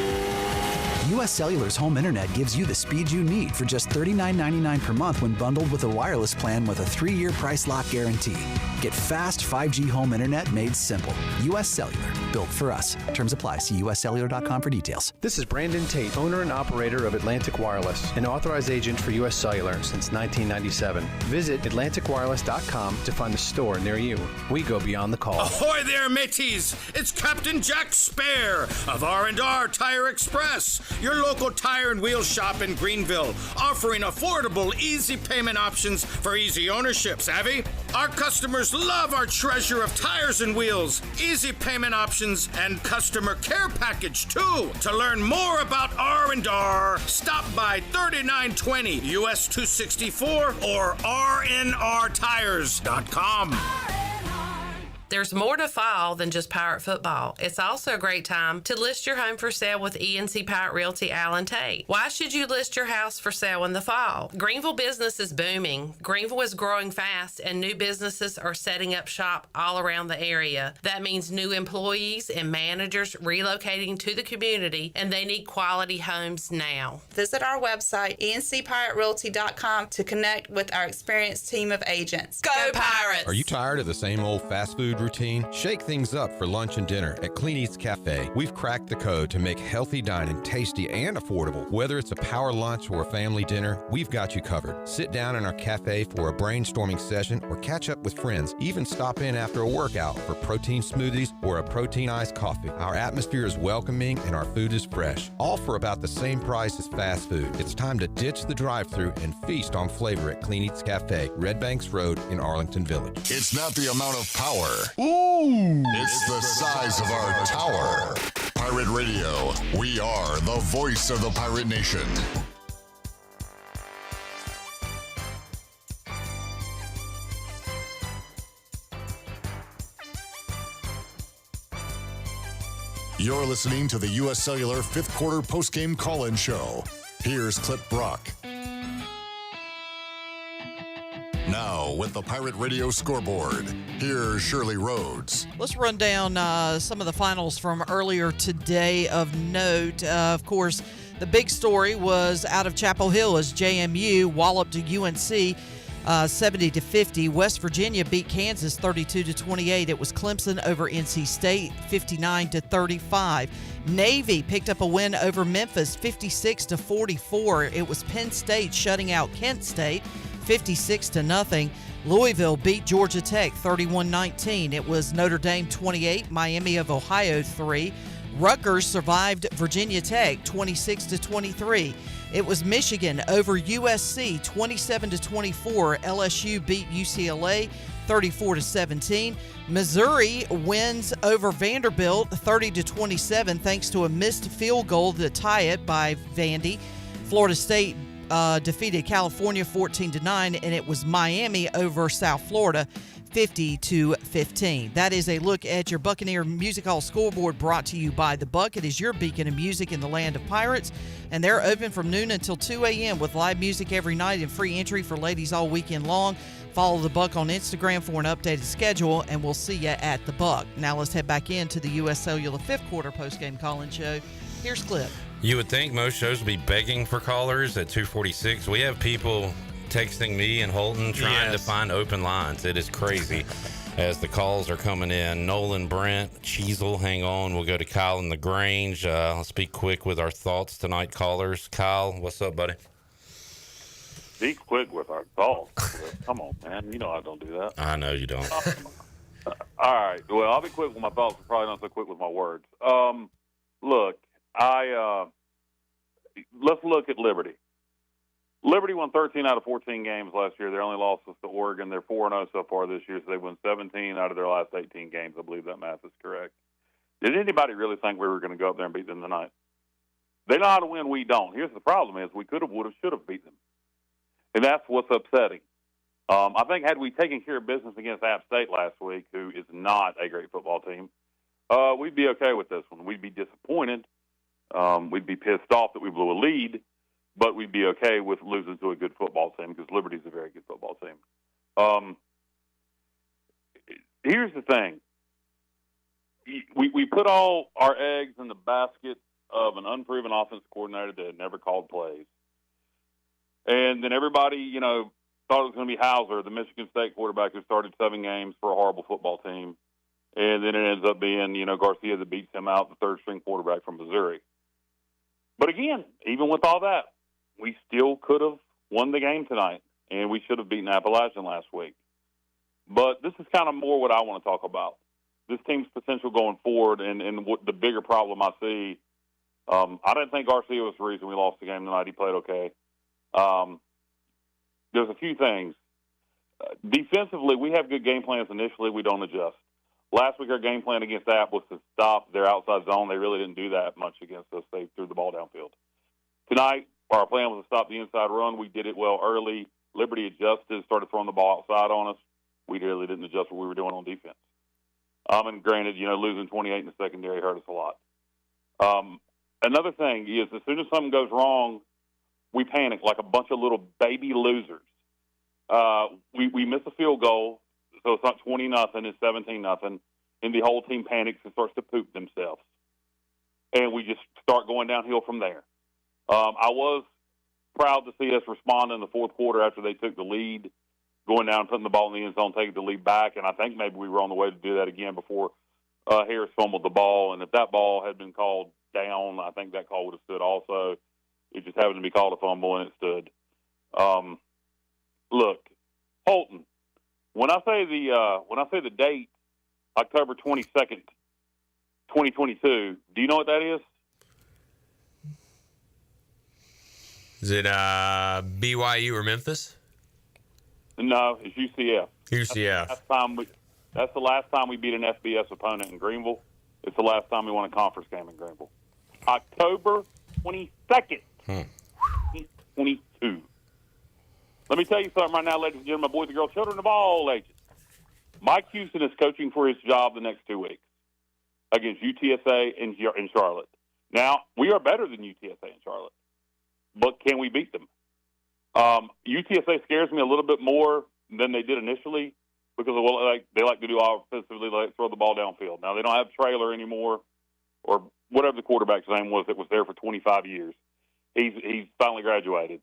U.S. Cellular's home internet gives you the speed you need for just $39.99 per month when bundled with a wireless plan with a 3-year price lock guarantee. Get fast 5G home internet made simple. U.S. Cellular, built for us. Terms apply. See uscellular.com for details. This is Brandon Tate, owner and operator of Atlantic Wireless, an authorized agent for U.S. Cellular since 1997. Visit AtlanticWireless.com to find a store near you. We go beyond the call. Ahoy there, mateys! It's Captain Jack Spare of R&R Tire Express, your local tire and wheel shop in Greenville, offering affordable, easy payment options for easy ownership. Savvy? Our customers love our treasure of tires and wheels, easy payment options, and customer care package too. To learn more about R&R, stop by 3920 US 264 or rnrtires.com. There's more to fall than just Pirate football. It's also a great time to list your home for sale with ENC Pirate Realty Allen Tate. Why should you list your house for sale in the fall? Greenville business is booming. Greenville is growing fast, and new businesses are setting up shop all around the area. That means new employees and managers relocating to the community, and they need quality homes now. Visit our website, encpiraterealty.com, to connect with our experienced team of agents. Go Pirates! Are you tired of the same old fast food routine? Shake things up for lunch and dinner at Clean Eats Cafe. We've cracked the code to make healthy dining tasty and affordable. Whether it's a power lunch or a family dinner, we've got you covered. Sit down in our cafe for a brainstorming session or catch up with friends. Even stop in after a workout for protein smoothies or a protein iced coffee. Our atmosphere is welcoming and our food is fresh. All for about the same price as fast food. It's time to ditch the drive-thru and feast on flavor at Clean Eats Cafe, Red Banks Road in Arlington Village. It's not the amount of power. Ooh! It's the size of our tower. Pirate Radio. We are the voice of the Pirate Nation. You're listening to the U.S. Cellular 5th Quarter Postgame Call-In Show. Here's Clip Brock. Now, with the Pirate Radio scoreboard, here's Shirley Rhodes. Let's run down some of the finals from earlier today of note. Of course, the big story was out of Chapel Hill as JMU walloped UNC 70-50. West Virginia beat Kansas 32-28. It was Clemson over NC State 59-35. Navy picked up a win over Memphis 56-44. It was Penn State shutting out Kent State 56-0. Louisville beat Georgia Tech 31-19. It was Notre Dame 28, Miami of Ohio 3. Rutgers survived Virginia Tech 26-23. It was Michigan over USC 27-24. LSU beat UCLA 34-17. Missouri wins over Vanderbilt 30-27 thanks to a missed field goal to tie it by Vandy. Florida State defeated California 14-9, and it was Miami over South Florida 50-15. That is a look at your Buccaneer Music Hall scoreboard, brought to you by The Buck. It is your beacon of music in the land of pirates, and they're open from noon until 2 a.m. with live music every night and free entry for ladies all weekend long. Follow The Buck on Instagram for an updated schedule, and we'll see you at The Buck. Now let's head back into the U.S. Cellular 5th Quarter postgame call-in show. Here's Clip. You would think most shows would be begging for callers at 246. We have people texting me and Holton trying to find open lines. It is crazy. as the calls are coming in. Nolan, Brent, Cheezel, hang on. We'll go to Kyle in the Grange. Let's be quick with our thoughts tonight, callers. Kyle, what's up, buddy? Be quick with our thoughts. Come on, man. You know I don't do that. I know you don't. All right. Well, I'll be quick with my thoughts, but probably not so quick with my words. Look, let's look at Liberty. Liberty won 13 out of 14 games last year. Their only loss was to Oregon. They're 4-0 so far this year, so they won 17 out of their last 18 games. I believe that math is correct. Did anybody really think we were going to go up there and beat them tonight? They know how to win. We don't. Here's the problem is we could have, would have, should have beat them. And that's what's upsetting. I think had we taken care of business against App State last week, who is not a great football team, we'd be okay with this one. We'd be disappointed. We'd be pissed off that we blew a lead, but we'd be okay with losing to a good football team because Liberty's a very good football team. Here's the thing. We put all our eggs in the basket of an unproven offensive coordinator that had never called plays. And then everybody, thought it was going to be Hauser, the Michigan State quarterback who started 7 games for a horrible football team. And then it ends up being, Garcia that beats him out, the third-string quarterback from Missouri. But again, even with all that, we still could have won the game tonight, and we should have beaten Appalachian last week. But this is kind of more what I want to talk about. This team's potential going forward and what the bigger problem I see. I didn't think Garcia was the reason we lost the game tonight. He played okay. There's a few things. Defensively, we have good game plans initially. We don't adjust. Last week, our game plan against App was to stop their outside zone. They really didn't do that much against us. They threw the ball downfield. Tonight, our plan was to stop the inside run. We did it well early. Liberty adjusted, started throwing the ball outside on us. We really didn't adjust what we were doing on defense. And granted, losing 28 in the secondary hurt us a lot. Another thing is as soon as something goes wrong, we panic like a bunch of little baby losers. We miss a field goal, so it's not 20-0, it's 17-0, and the whole team panics and starts to poop themselves. And we just start going downhill from there. I was proud to see us respond in the fourth quarter after they took the lead, going down, putting the ball in the end zone, taking the lead back, and I think maybe we were on the way to do that again before Harris fumbled the ball. And if that ball had been called down, I think that call would have stood also. It just happened to be called a fumble, and it stood. Look, Holton. When I say the date, October 22nd, 2022, do you know what that is? Is it BYU or Memphis? No, it's UCF. UCF. That's the last time we beat an FBS opponent in Greenville. It's the last time we won a conference game in Greenville. October 22nd. 2022. Let me tell you something right now, ladies and gentlemen, boys and girls, children of all ages. Mike Houston is coaching for his job the next 2 weeks against UTSA and Charlotte. Now, we are better than UTSA and Charlotte, but can we beat them? UTSA scares me a little bit more than they did initially because of what they like to do offensively, they like to throw the ball downfield. Now, they don't have Trailer anymore or whatever the quarterback's name was that was there for 25 years. He's finally graduated.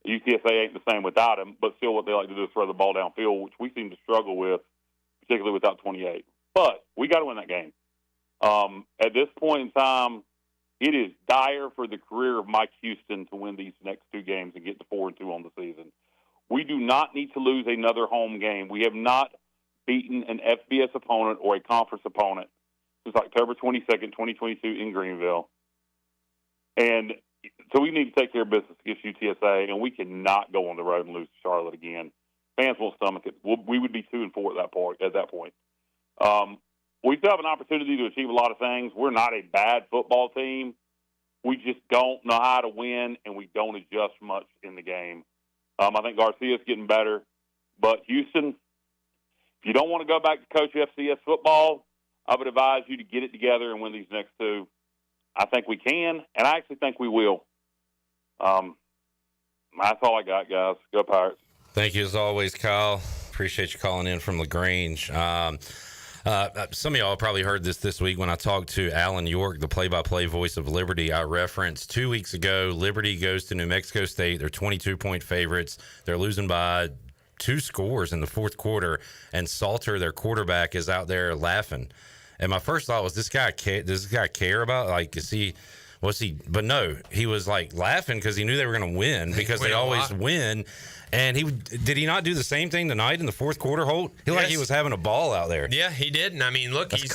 UTSA ain't the same without him, but still what they like to do is throw the ball downfield, which we seem to struggle with, particularly without 28. But we got to win that game. At this point in time, it is dire for the career of Mike Houston to win these next 2 games and get to 4-2 on the season. We do not need to lose another home game. We have not beaten an FBS opponent or a conference opponent since October 22nd, 2022 in Greenville. And so we need to take care of business against UTSA, and we cannot go on the road and lose to Charlotte again. Fans won't stomach it. We would be 2-4 at that point. We still have an opportunity to achieve a lot of things. We're not a bad football team. We just don't know how to win, and we don't adjust much in the game. I think Garcia's getting better. But Houston, if you don't want to go back to coach FCS football, I would advise you to get it together and win these next 2. I think we can, and I actually think we will. That's all I got, guys. Go Pirates. Thank you as always, Kyle. Appreciate you calling in from LaGrange. Some of y'all probably heard this week when I talked to Alan York, the play-by-play voice of Liberty. I referenced 2 weeks ago, Liberty goes to New Mexico State. They're 22-point favorites. They're losing by 2 scores in the fourth quarter, and Salter, their quarterback, is out there laughing. And my first thought was, does this guy care about, like, but no, he was like laughing because he knew they were going to win because they always win. And did he not do the same thing tonight in the fourth quarter, Holt? He was having a ball out there. Yeah, he did. And I mean, look, he's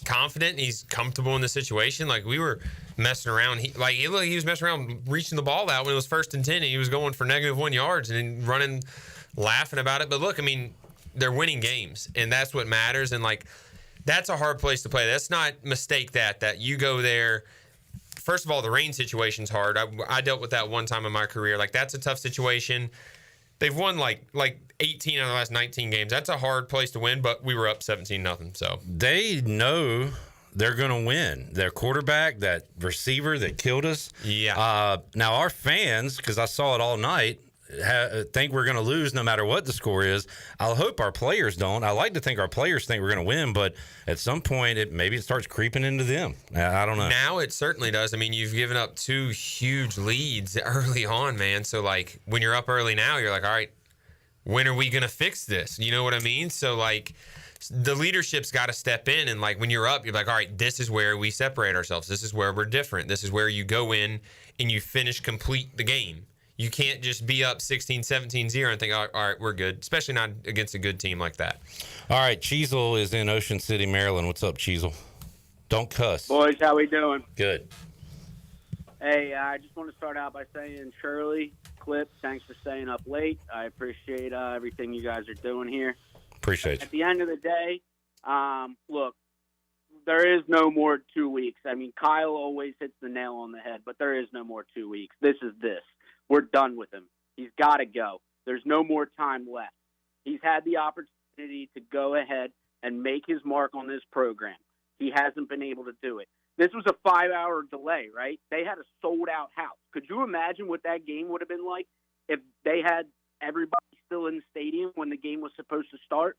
confident. He's comfortable in the situation. Like, we were messing around. He was messing around, reaching the ball out when it was 1st and 10, and he was going for -1 yards and running, laughing about it. But look, I mean, they're winning games, and that's what matters. And like, that's a hard place to play. Let's not mistake that you go there. First of all, the rain situation's hard. I dealt with that one time in my career. Like, that's a tough situation. They've won like 18 out of the last 19 games. That's a hard place to win, but we were up 17-0. So they know they're going to win. Their quarterback, that receiver that killed us. Yeah. Now our fans, because I saw it all night, think we're going to lose no matter what the score is. I hope our players don't. I like to think our players think we're going to win, but at some point, maybe it starts creeping into them. I don't know. Now it certainly does. I mean, you've given up 2 huge leads early on, man. So, like, when you're up early now, you're like, all right, when are we going to fix this? You know what I mean? So, like, the leadership's got to step in. And, like, when you're up, you're like, all right, this is where we separate ourselves. This is where we're different. This is where you go in and you complete the game. You can't just be up 16-17-0 and think, all right, we're good, especially not against a good team like that. All right, Cheezel is in Ocean City, Maryland. What's up, Cheezel? Don't cuss. Boys, how we doing? Good. Hey, I just want to start out by saying, Shirley, Clip, thanks for staying up late. I appreciate everything you guys are doing here. Appreciate you. At the end of the day, look, there is no more 2 weeks. I mean, Kyle always hits the nail on the head, but there is no more 2 weeks. This is this. We're done with him. He's got to go. There's no more time left. He's had the opportunity to go ahead and make his mark on this program. He hasn't been able to do it. This was a 5-hour delay, right? They had a sold-out house. Could you imagine what that game would have been like if they had everybody still in the stadium when the game was supposed to start?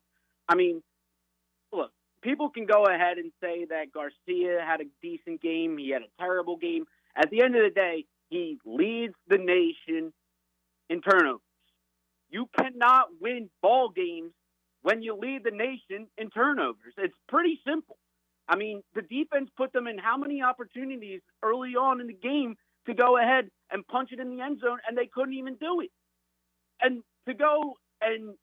I mean, look, people can go ahead and say that Garcia had a decent game. He had a terrible game. At the end of the day, he leads the nation in turnovers. You cannot win ball games when you lead the nation in turnovers. It's pretty simple. I mean, the defense put them in how many opportunities early on in the game to go ahead and punch it in the end zone, and they couldn't even do it. And to go, and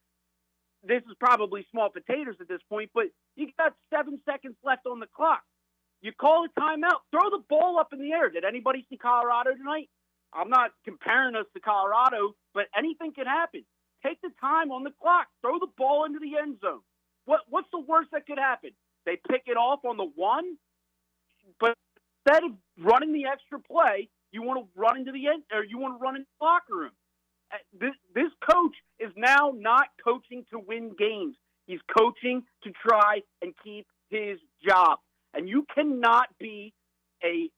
this is probably small potatoes at this point, but you got 7 seconds left on the clock. You call a timeout, throw the ball up in the air. Did anybody see Colorado tonight? I'm not comparing us to Colorado, but anything can happen. Take the time on the clock. Throw the ball into the end zone. What's the worst that could happen? They pick it off on the 1, but instead of running the extra play, you want to run into the end, or you want to run into the locker room. This coach is now not coaching to win games. He's coaching to try and keep his job. And you cannot be a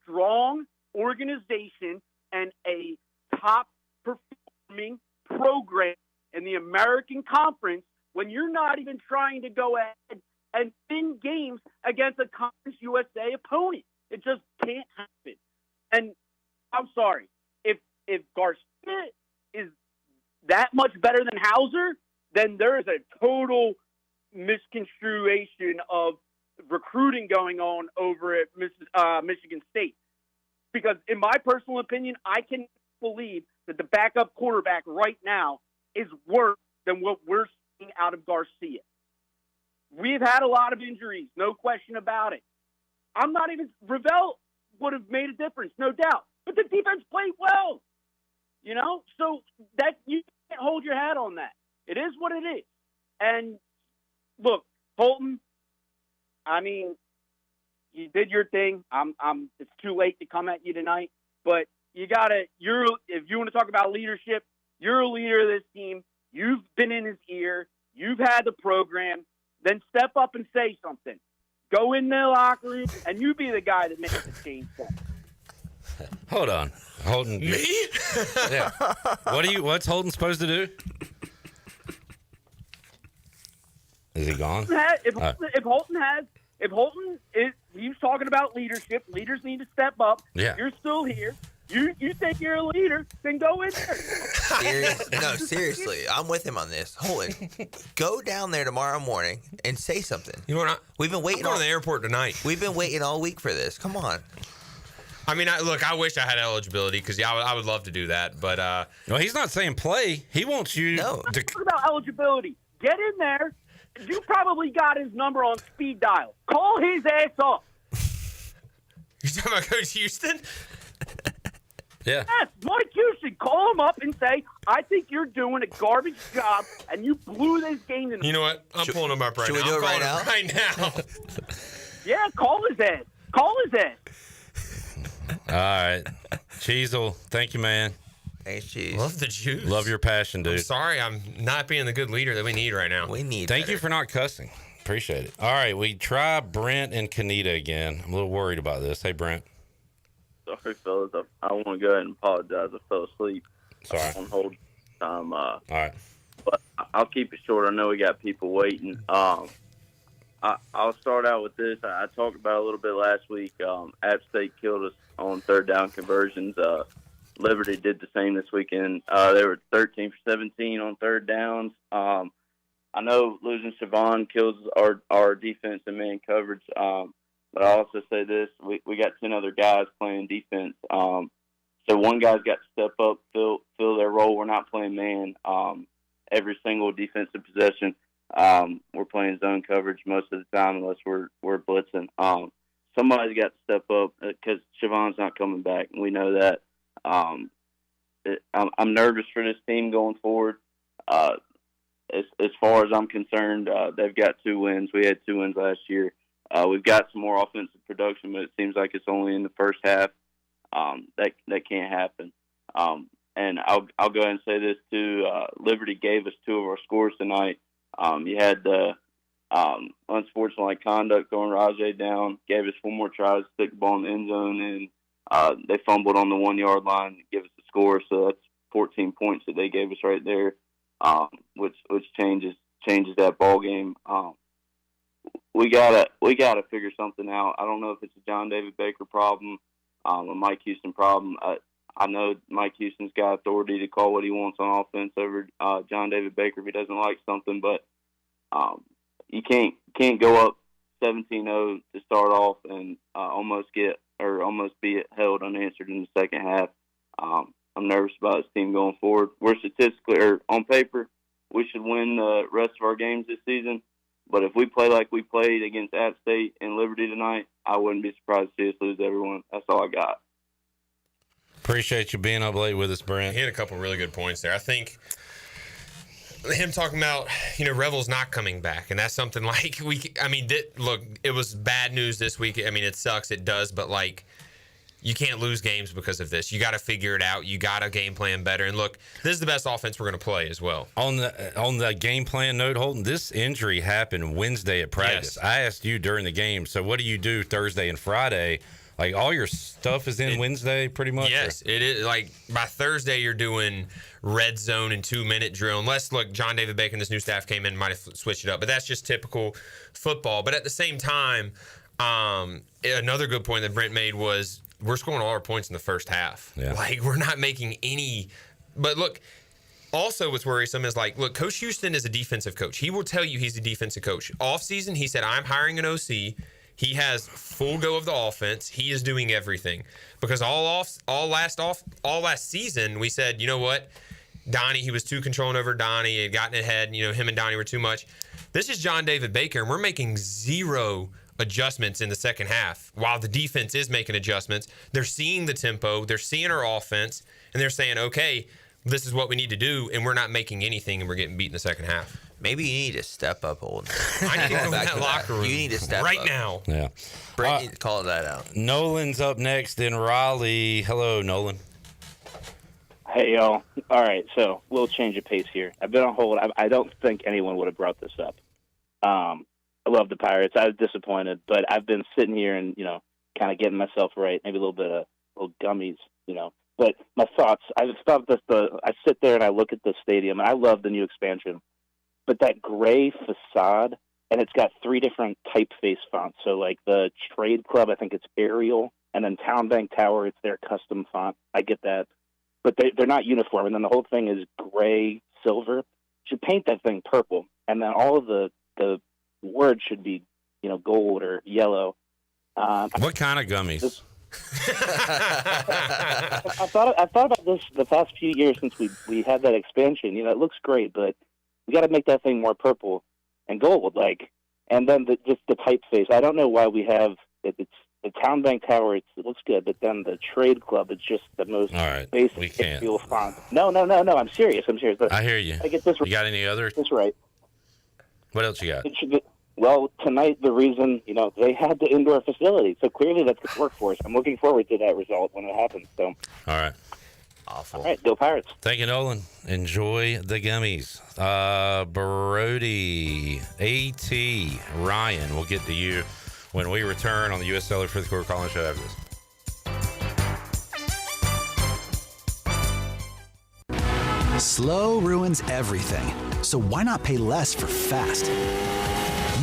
strong organization and a top-performing program in the American Conference when you're not even trying to go ahead and win games against a Conference USA opponent. It just can't happen. And I'm sorry, if Garcia is that much better than Hauser, then there is a total misconstruation of recruiting going on over at Michigan State. Because in my personal opinion, I can believe that the backup quarterback right now is worse than what we're seeing out of Garcia. We've had a lot of injuries, no question about it. Ravel would have made a difference, no doubt. But the defense played well, So that you can't hold your hat on that. It is what it is. And look, Holton, I mean, you did your thing. It's too late to come at you tonight, but if you want to talk about leadership, you're a leader of this team. You've been in his ear. You've had the program. Then step up and say something. Go in the locker room, and you be the guy that makes the change. Hold on, Holton. Me? Yeah. What's Holton supposed to do? Is he gone? If Holton is, he's talking about leadership. Leaders need to step up. Yeah. You're still here. You think you're a leader, then go in there. Seriously, I'm with him on this. Hold it. Go down there tomorrow morning and say something. You know what? We've been waiting I'm going to the airport tonight. We've been waiting all week for this. Come on. I mean, I wish I had eligibility because I would love to do that, but well, he's not saying play. He wants you to Talk about eligibility. Get in there. You probably got his number on speed dial. Call his ass up. You talking about Coach Houston? Yeah. Yes, Mike Houston. Call him up and say, I think you're doing a garbage job, and you blew this game. You know what? I'm pulling him up right now. Should we do it right now? Right now. Yeah, call his ass. Call his ass. All right. Cheezel, thank you, man. Thanks, Cheese. Love the juice. Love your passion, dude. I'm sorry I'm not being the good leader that we need right now. Thank you for not cussing. Appreciate it. All right, we try Brent and Kanita again. I'm a little worried about this. Hey, Brent. Sorry, fellas. I want to go ahead and apologize. I fell asleep. Sorry. On hold time. All right. But I'll keep it short. I know we got people waiting. I'll start out with this. I talked about it a little bit last week. App State killed us on third down conversions. Liberty did the same this weekend. They were 13 for 17 on third downs. I know losing Siobhan kills our defense and man coverage. But I also say this: we got 10 other guys playing defense. So one guy's got to step up, fill their role. We're not playing man every single defensive possession. We're playing zone coverage most of the time unless we're blitzing. Somebody's got to step up because Siobhan's not coming back, and we know that. I'm nervous for this team going forward. As far as I'm concerned, they've got 2 wins. We had 2 wins last year. We've got some more offensive production, but it seems like it's only in the first half. That can't happen. And I'll go ahead and say this too. Liberty gave us 2 of our scores tonight. You had the unsportsmanlike conduct throwing Rajay down, gave us 1 more try to stick the ball in the end zone, and they fumbled on the 1-yard line to give us the score. So that's 14 points that they gave us right there, which changes that ball game. We gotta figure something out. I don't know if it's a John David Baker problem, a Mike Houston problem. I know Mike Houston's got authority to call what he wants on offense over John David Baker if he doesn't like something, but you can't go up 17-0 to start off and almost be held unanswered in the second half. I'm nervous about this team going forward. We're statistically, or on paper, we should win the rest of our games this season. But if we play like we played against App State and Liberty tonight, I wouldn't be surprised to see us lose everyone. That's all I got. Appreciate you being up late with us, Brent. He had a couple really good points there. I think him talking about, Revel's not coming back, and that's something like look, it was bad news this week. I mean, it sucks. It does, but you can't lose games because of this. You got to figure it out. You got to game plan better. And look, this is the best offense we're going to play as well. On the game plan note, Holton, this injury happened Wednesday at practice. Yes. I asked you during the game, so what do you do Thursday and Friday? Like, all your stuff is in Wednesday pretty much? Yes, it is. Like, by Thursday, you're doing red zone and 2-minute drill. Unless, look, John David Bacon, this new staff came in, might have switched it up. But that's just typical football. But at the same time, another good point that Brent made was we're scoring all our points in the first half. Yeah. Like, we're not making any. But look, also what's worrisome is, look, Coach Houston is a defensive coach. He will tell you he's a defensive coach. Offseason, he said, I'm hiring an OC. He has full go of the offense. He is doing everything. Because all last season, we said, you know what? Donnie, he was too controlling over Donnie. He had gotten ahead. Him and Donnie were too much. This is John David Baker, and we're making 0 adjustments in the second half. While the defense is making adjustments, they're seeing the tempo, they're seeing our offense, and they're saying, okay, this is what we need to do, and we're not making anything, and we're getting beat in the second half. Maybe you need to step up, Holden. I need to go in that locker room. You need to step right up. now. Yeah. Brent needs to call that out. Nolan's up next in Raleigh. Hello, Nolan. Hey, y'all. All right, so a little change of pace here. I've been on hold. I don't think anyone would have brought this up. I love the Pirates. I was disappointed, but I've been sitting here and, kind of getting myself right, maybe a little bit of little gummies, But my thoughts, I sit there and I look at the stadium, and I love the new expansion. But that gray facade, and it's got 3 different typeface fonts. So, like the Trade Club, I think it's Arial. And then Town Bank Tower, it's their custom font. I get that. But they're not uniform. And then the whole thing is gray, silver. Should paint that thing purple. And then all of the words should be, gold or yellow. What kind of gummies? I thought about this the past few years since we had that expansion. It looks great, but we got to make that thing more purple and gold, and then just the typeface. I don't know why we have it. It's the Town Bank Tower. It looks good, but then the Trade Club. It's just the most basic feel font. No. I'm serious. I hear you. I get this. You got any others? That's right. What else you got? Well, tonight, the reason, they had the indoor facility. So clearly that's good work for us. I'm looking forward to that result when it happens. So, all right. Awful. All right, go Pirates. Thank you, Nolan. Enjoy the gummies. Brody, A.T., Ryan, we'll get to you when we return on the U.S. Cellular Fifth Quarter Call-In Show after this. Slow ruins everything. So why not pay less for fast?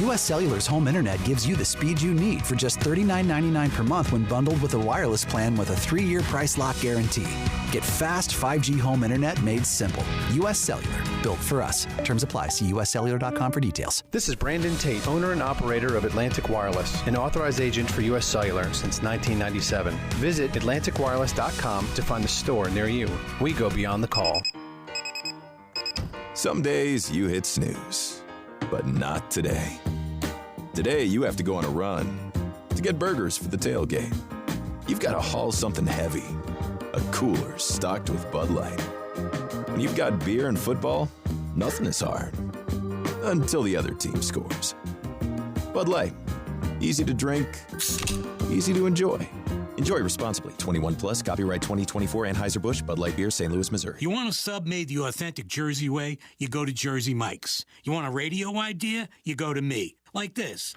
U.S. Cellular's home internet gives you the speed you need for just $39.99 per month when bundled with a wireless plan with a 3-year price lock guarantee. Get fast 5G home internet made simple. U.S. Cellular, built for us. Terms apply. See uscellular.com for details. This is Brandon Tate, owner and operator of Atlantic Wireless, an authorized agent for U.S. Cellular since 1997. Visit AtlanticWireless.com to find a store near you. We go beyond the call. Some days you hit snooze, but not today. Today you have to go on a run to get burgers for the tailgate. You've got to haul something heavy, a cooler stocked with Bud Light. When you've got beer and football, nothing is hard. Until the other team scores. Bud Light. Easy to drink, easy to enjoy. Enjoy responsibly. 21 plus. Copyright 2024 Anheuser-Busch Bud Light Beer, St. Louis, Missouri. You want a sub made the authentic Jersey way? You go to Jersey Mike's. You want a radio idea? You go to me. Like this.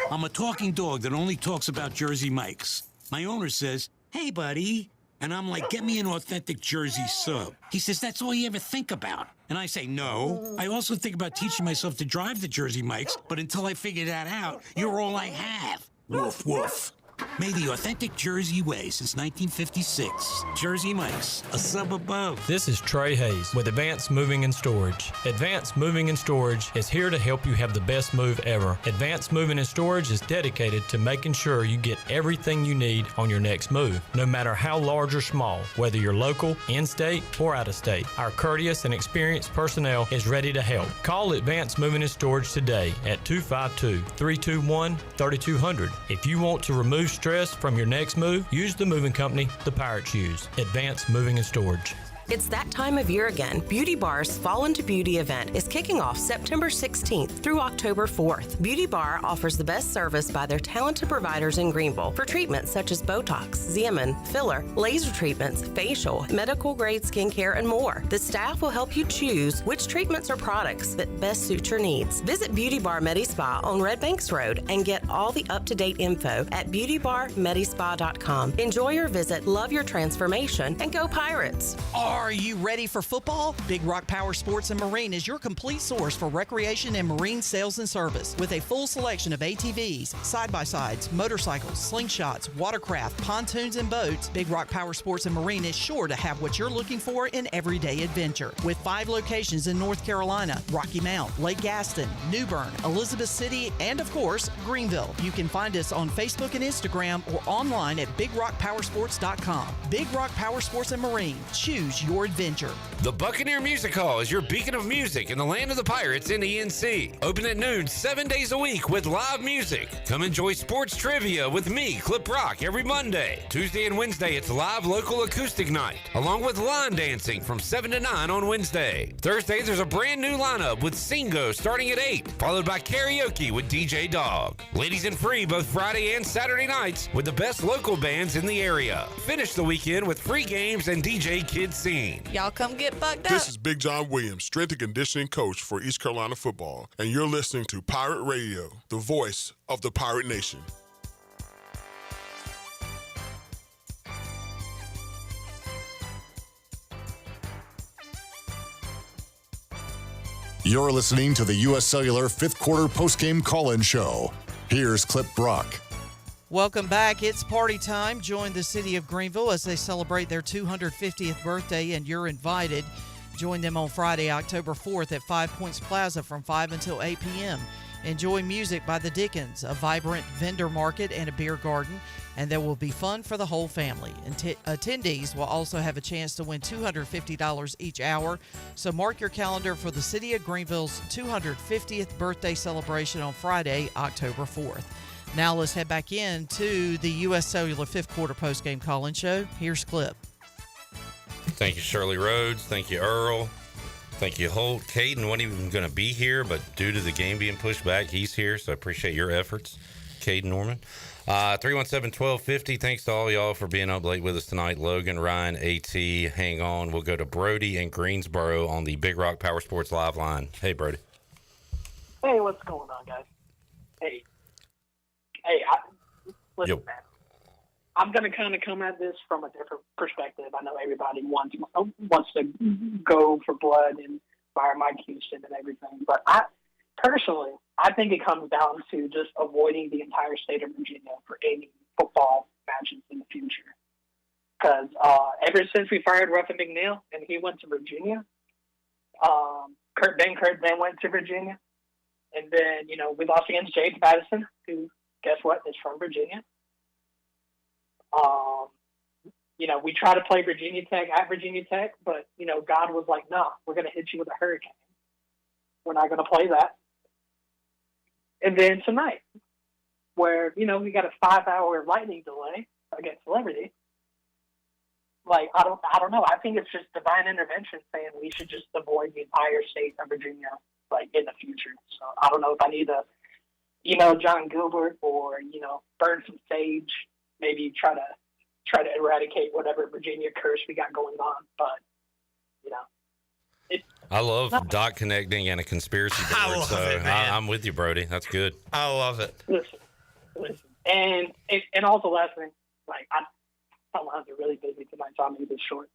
I'm a talking dog that only talks about Jersey Mike's. My owner says, "Hey, buddy." And I'm like, "Get me an authentic Jersey sub." He says, "That's all you ever think about." And I say, "No. I also think about teaching myself to drive the Jersey Mike's, but until I figure that out, you're all I have." Woof, woof. Made the authentic Jersey way since 1956. Jersey Mike's, a sub above. This is Trey Hayes with Advanced Moving and Storage. Advanced Moving and Storage is here to help you have the best move ever. Advanced Moving and Storage is dedicated to making sure you get everything you need on your next move, no matter how large or small, whether you're local, in-state, or out-of-state. Our courteous and experienced personnel is ready to help. Call Advanced Moving and Storage today at 252-321-3200. If you want to remove stress from your next move, use the moving company the Pirates use. Advanced Moving and Storage. It's that time of year again. Beauty Bar's Fall into Beauty event is kicking off September 16th through October 4th. Beauty Bar offers the best service by their talented providers in Greenville for treatments such as Botox, Xeomin, filler, laser treatments, facial, medical grade skincare, and more. The staff will help you choose which treatments or products that best suit your needs. Visit Beauty Bar Medi-Spa on Red Banks Road and get all the up-to-date info at beautybarmedispa.com. Enjoy your visit, love your transformation, and go Pirates! Are you ready for football? Big Rock Power Sports and Marine is your complete source for recreation and marine sales and service. With a full selection of ATVs, side-by-sides, motorcycles, slingshots, watercraft, pontoons, and boats, Big Rock Power Sports and Marine is sure to have what you're looking for in everyday adventure. With 5 locations in North Carolina, Rocky Mount, Lake Gaston, New Bern, Elizabeth City, and of course, Greenville. You can find us on Facebook and Instagram or online at BigRockPowersports.com. Big Rock Power Sports and Marine. Choose your adventure. The Buccaneer Music Hall is your beacon of music in the land of the Pirates in the NC. Open at noon 7 days a week with live music. Come enjoy sports trivia with me, Clip Rock, every Monday. Tuesday and Wednesday, it's live local acoustic night, along with line dancing from 7 to 9 on Wednesday. Thursday, there's a brand new lineup with Singo starting at 8, followed by karaoke with DJ Dog. Ladies and free both Friday and Saturday nights with the best local bands in the area. Finish the weekend with free games and DJ Kids Scene. Y'all come get bucked up. This is Big John Williams, strength and conditioning coach for East Carolina football, and you're listening to Pirate Radio, the voice of the Pirate Nation. You're listening to the U.S. Cellular 5th Quarter Postgame Call-In Show. Here's Clip Brock. Welcome back. It's party time. Join the city of Greenville as they celebrate their 250th birthday, and you're invited. Join them on Friday, October 4th at 5 Points Plaza from 5 until 8 p.m. Enjoy music by the Dickens, a vibrant vendor market, and a beer garden, and there will be fun for the whole family. Attendees will also have a chance to win $250 each hour, so mark your calendar for the City of Greenville's 250th birthday celebration on Friday, October 4th. Now let's head back into the U.S. Cellular fifth quarter postgame call-in show. Here's Clip. Thank you, Shirley Rhodes. Thank you, Earl. Thank you, Holt. Caden wasn't even going to be here, but due to the game being pushed back, he's here, so I appreciate your efforts, Caden Norman. 317-1250. Thanks to all y'all for being up late with us tonight. Logan, Ryan, AT, hang on. We'll go to Brody in Greensboro on the Big Rock Power Sports Live line. Hey, Brody. Hey, what's going on, guys? Hey, listen, man. I'm going to kind of come at this from a different perspective. I know everybody wants to go for blood and fire Mike Houston and everything, but I think it comes down to just avoiding the entire state of Virginia for any football matches in the future. Because ever since we fired Ruffin McNeil and he went to Virginia, Kurt then went to Virginia, and then we lost against James Madison, who, guess what, is from Virginia. We try to play Virginia Tech at Virginia Tech, but, God was like, no, we're going to hit you with a hurricane. We're not going to play that. And then tonight, where, we got a 5-hour lightning delay against Liberty. Like, I don't know. I think it's just divine intervention saying we should just avoid the entire state of Virginia, like, in the future. So I don't know if I need to, John Gilbert or, burn some sage, maybe try to eradicate whatever Virginia curse we got going on. But, I love dot connecting and a conspiracy board, so I'm with you, Brody. That's good. I love it. Listen. And also last thing, like, my lines are really busy tonight, so I'm going to be short.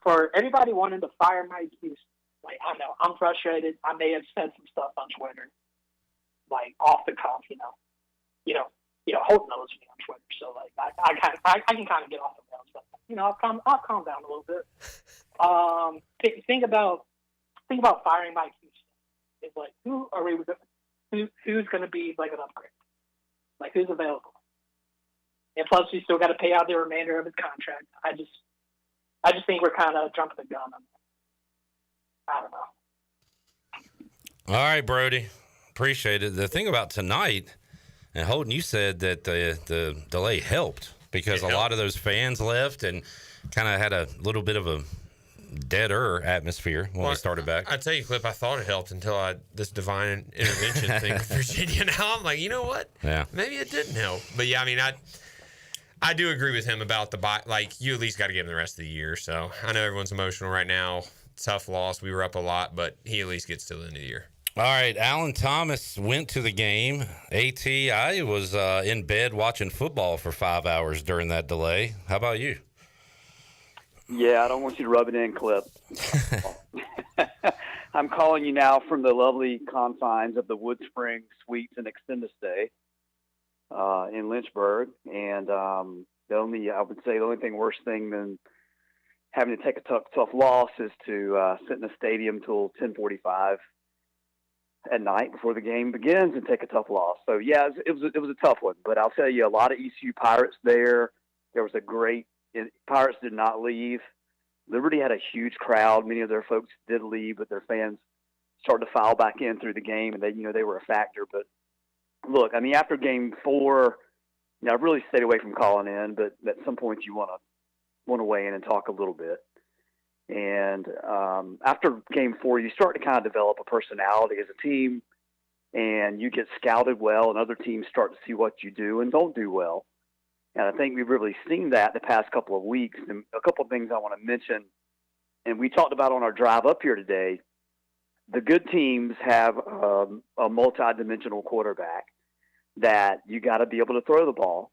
For everybody wanting to fire Mike Houston, like, I know, I'm frustrated. I may have said some stuff on Twitter, like, off the cuff, Holt knows me on Twitter, so, like, I can kind of get off the rails, but, I'll calm down a little bit. Think about firing Mike Houston. It's like, who's going to be, like, an upgrade? Like, who's available? And plus, we still got to pay out the remainder of his contract. I just think we're kind of jumping the gun on that. I don't know. All right, Brody. Appreciate it. The thing about tonight, and Holden, you said that the delay helped because a lot of those fans left and kind of had a little bit of a deader atmosphere when we started back. I tell you, Clip, I thought it helped until this divine intervention thing with Virginia. Now I'm like, you know what? Yeah. Maybe it didn't help. But yeah, I mean, I do agree with him about you at least got to give him the rest of the year. So I know everyone's emotional right now. Tough loss. We were up a lot, but he at least gets to the end of the year. All right, Alan Thomas went to the game. AT, I was in bed watching football for 5 hours during that delay. How about you? Yeah, I don't want you to rub it in, Clip. I'm calling you now from the lovely confines of the Wood Spring Suites and Extended Stay in Lynchburg. And I would say the only worse thing than having to take a tough loss is to sit in the stadium till 10:45 at night before the game begins and take a tough loss. So yeah, it was a tough one. But I'll tell you, a lot of ECU Pirates there. There was Pirates did not leave. Liberty had a huge crowd. Many of their folks did leave, but their fans started to file back in through the game, and they were a factor. But look, I mean, after Game 4, I've really stayed away from calling in, but at some point you want to weigh in and talk a little bit. And after Game 4, you start to kind of develop a personality as a team, and you get scouted well, and other teams start to see what you do and don't do well. And I think we've really seen that the past couple of weeks. And a couple of things I want to mention, and we talked about on our drive up here today, the good teams have a multi-dimensional quarterback that you got to be able to throw the ball,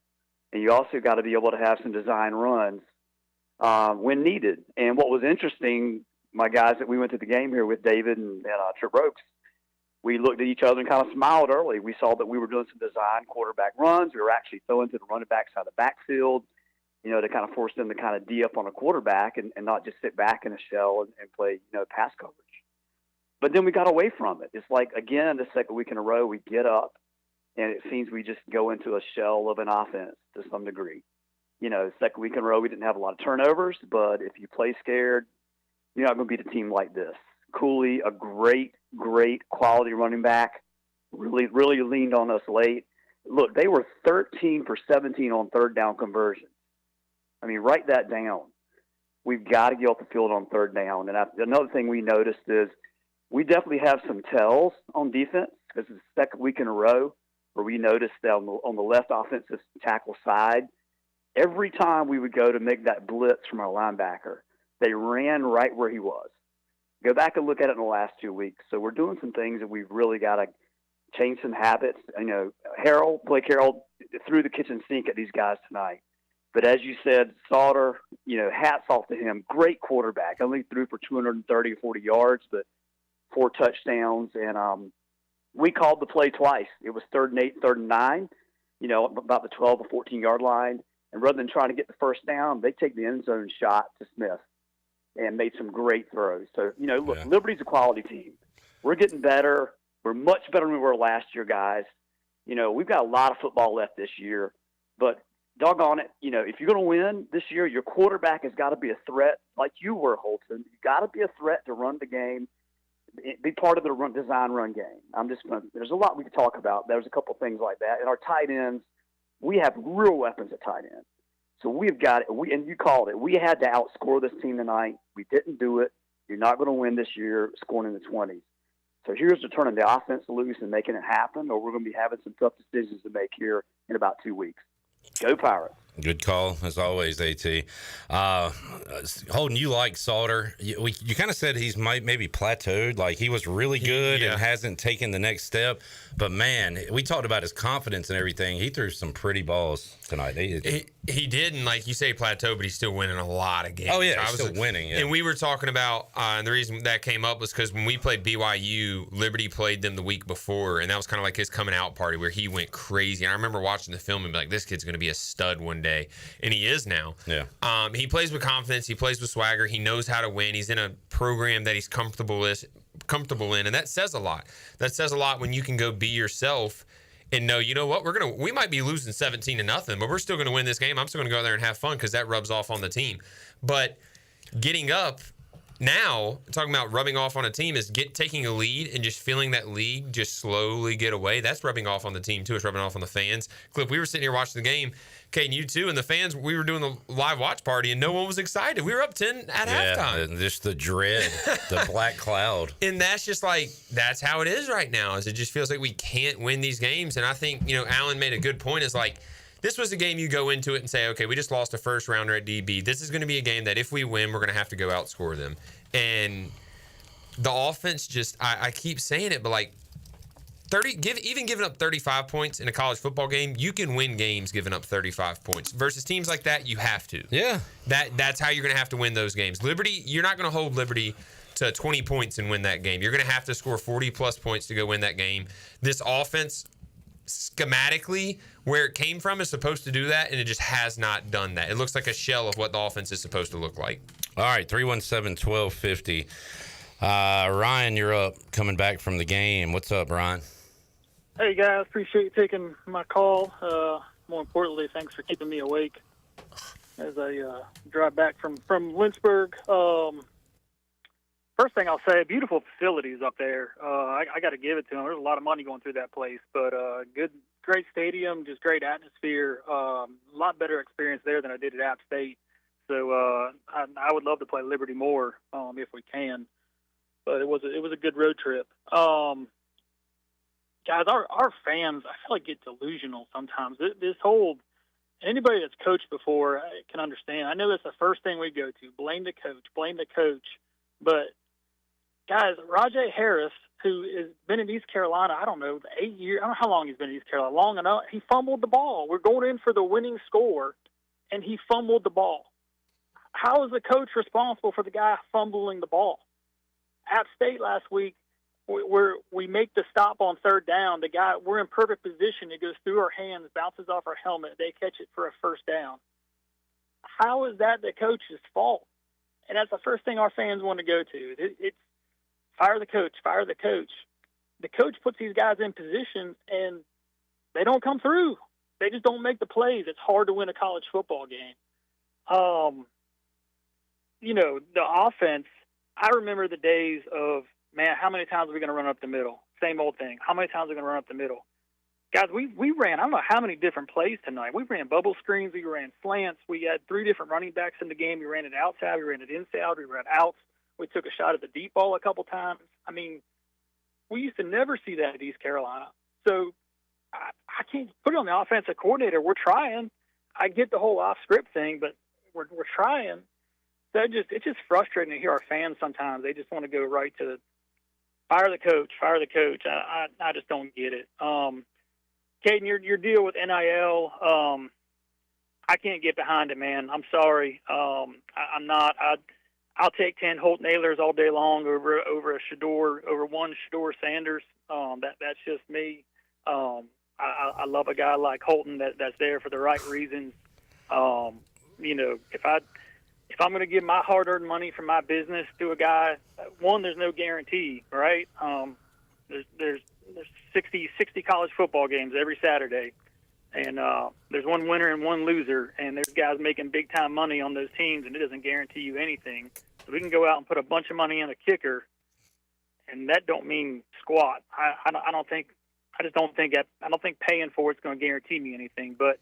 and you also got to be able to have some design runs when needed. And what was interesting, my guys that we went to the game here with, David and Trip Rokes, we looked at each other and kind of smiled early. We saw that we were doing some design quarterback runs. We were actually throwing to the running backs out of the backfield, to kind of force them to kind of D up on a quarterback and not just sit back in a shell and play, pass coverage. But then we got away from it. It's like, again, the second week in a row, we get up and it seems we just go into a shell of an offense to some degree. Second week in a row, we didn't have a lot of turnovers, but if you play scared, you're not going to beat a team like this. Cooley, a great quality running back, really leaned on us late. Look, they were 13 for 17 on third down conversions. I mean, write that down. We've got to get off the field on third down. And another thing we noticed is we definitely have some tells on defense. This is the second week in a row where we noticed that on the left offensive tackle side, every time we would go to make that blitz from our linebacker, they ran right where he was. Go back and look at it in the last 2 weeks. So we're doing some things that we've really got to change some habits. Blake Harrell threw the kitchen sink at these guys tonight. But as you said, Sauter, hats off to him. Great quarterback. Only threw for 230 or 40 yards, but 4 touchdowns. And we called the play twice. It was 3rd and 8, 3rd and 9, about the 12 or 14-yard line. And rather than trying to get the first down, they take the end zone shot to Smith and made some great throws. So, look, yeah. Liberty's a quality team. We're getting better. We're much better than we were last year, guys. We've got a lot of football left this year. But doggone it, if you're going to win this year, your quarterback has got to be a threat like you were, Holton. You've got to be a threat to run the game, be part of the design run game. There's a lot we could talk about. There's a couple things like that. And our tight ends, we have real weapons at tight end. So we've got it. And you called it. We had to outscore this team tonight. We didn't do it. You're not going to win this year scoring in the 20s. So here's to turning the offense loose and making it happen, or we're going to be having some tough decisions to make here in about 2 weeks. Go Pirates. Good call, as always, AT. Holden, you like Sauter. You kind of said he's maybe plateaued. Like, he was really good and hasn't taken the next step. But, man, we talked about his confidence and everything. He threw some pretty balls tonight. He did, and like you say, plateau, but he's still winning a lot of games. Oh, yeah, he's still winning. Yeah. And we were talking about, and the reason that came up was because when we played BYU, Liberty played them the week before, and that was kind of like his coming out party where he went crazy. And I remember watching the film and be like, this kid's going to be a stud one day. And he is now. Yeah. He plays with confidence. He plays with swagger. He knows how to win. He's in a program that he's comfortable in, and that says a lot. That says a lot when you can go be yourself and know, you know what, we might be losing 17-0, but we're still going to win this game. I'm still going to go there and have fun because that rubs off on the team. But getting up now, talking about rubbing off on a team, is taking a lead and just feeling that lead just slowly get away. That's rubbing off on the team too. It's rubbing off on the fans. Cliff, we were sitting here watching the game. Okay, and you too, and the fans, we were doing the live watch party, and no one was excited. We were up 10 at halftime. And just the dread, the black cloud. And that's just like, that's how it is right now, is it just feels like we can't win these games. And I think, Alan made a good point, is like, this was a game you go into it and say, okay, we just lost a first rounder at DB. This is going to be a game that if we win, we're going to have to go outscore them. And the offense just, I keep saying it, but like, even giving up 35 points in a college football game, you can win games giving up 35 points. Versus teams like that, you have to. Yeah. That's how you're going to have to win those games. Liberty, you're not going to hold Liberty to 20 points and win that game. You're going to have to score 40-plus points to go win that game. This offense, schematically, where it came from, is supposed to do that, and it just has not done that. It looks like a shell of what the offense is supposed to look like. All right, 317-1250. Ryan, you're up, coming back from the game. What's up, Ryan? Hey, guys. Appreciate you taking my call. More importantly, thanks for keeping me awake as I drive back from Lynchburg. First thing I'll say, beautiful facilities up there. I got to give it to them. There's a lot of money going through that place, but great stadium, just great atmosphere. A lot better experience there than I did at App State. So I would love to play Liberty more if we can. But it was a good road trip. Guys, our fans, I feel like, get delusional sometimes. This whole, anybody that's coached before can understand. I know that's the first thing we go to. Blame the coach. But, guys, Rajay Harris, who has been in East Carolina, I don't know, 8 years. I don't know how long he's been in East Carolina. Long enough. He fumbled the ball. We're going in for the winning score, and he fumbled the ball. How is the coach responsible for the guy fumbling the ball? App State last week, we make the stop on third down. The guy, we're in perfect position. It goes through our hands, bounces off our helmet. They catch it for a first down. How is that the coach's fault? And that's the first thing our fans want to go to. It's fire the coach, fire the coach. The coach puts these guys in position, and they don't come through. They just don't make the plays. It's hard to win a college football game. The offense, I remember the days of, man, how many times are we going to run up the middle? Same old thing. How many times are we going to run up the middle? Guys, we ran, I don't know how many different plays tonight. We ran bubble screens. We ran slants. We had 3 different running backs in the game. We ran it outside. We ran it inside. We ran outs. We took a shot at the deep ball a couple times. I mean, we used to never see that at East Carolina. So I can't put it on the offensive coordinator. We're trying. I get the whole off-script thing, but we're trying. So it's just frustrating to hear our fans sometimes. They just want to go right to fire the coach, fire the coach. I just don't get it. Caden, your deal with NIL, I can't get behind it, man. I'm sorry. I'm not. I'll take 10 Holt Nailers all day long over one Shador Sanders. That's just me. I love a guy like Holton that's there for the right reasons. If I'm going to give my hard-earned money from my business to a guy, one, there's no guarantee, right? There's 60 college football games every Saturday, and there's one winner and one loser, and there's guys making big-time money on those teams, and it doesn't guarantee you anything. So we can go out and put a bunch of money in a kicker, and that don't mean squat. I don't think paying for it's going to guarantee me anything, but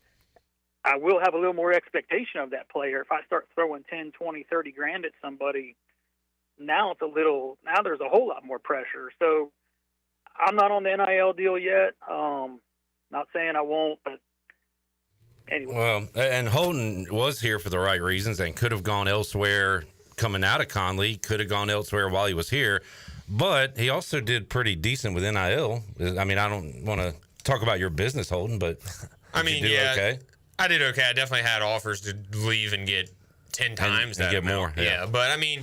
I will have a little more expectation of that player. If I start throwing 10, 20, 30 grand at somebody, now there's a whole lot more pressure. So I'm not on the NIL deal yet. Not saying I won't, but anyway. Well, and Holden was here for the right reasons and could have gone elsewhere coming out of Conley, could have gone elsewhere while he was here, but he also did pretty decent with NIL. I mean, I don't want to talk about your business, Holden, but okay? I did okay. I definitely had offers to leave and get 10 times that and get amount. more. Yeah, but I mean,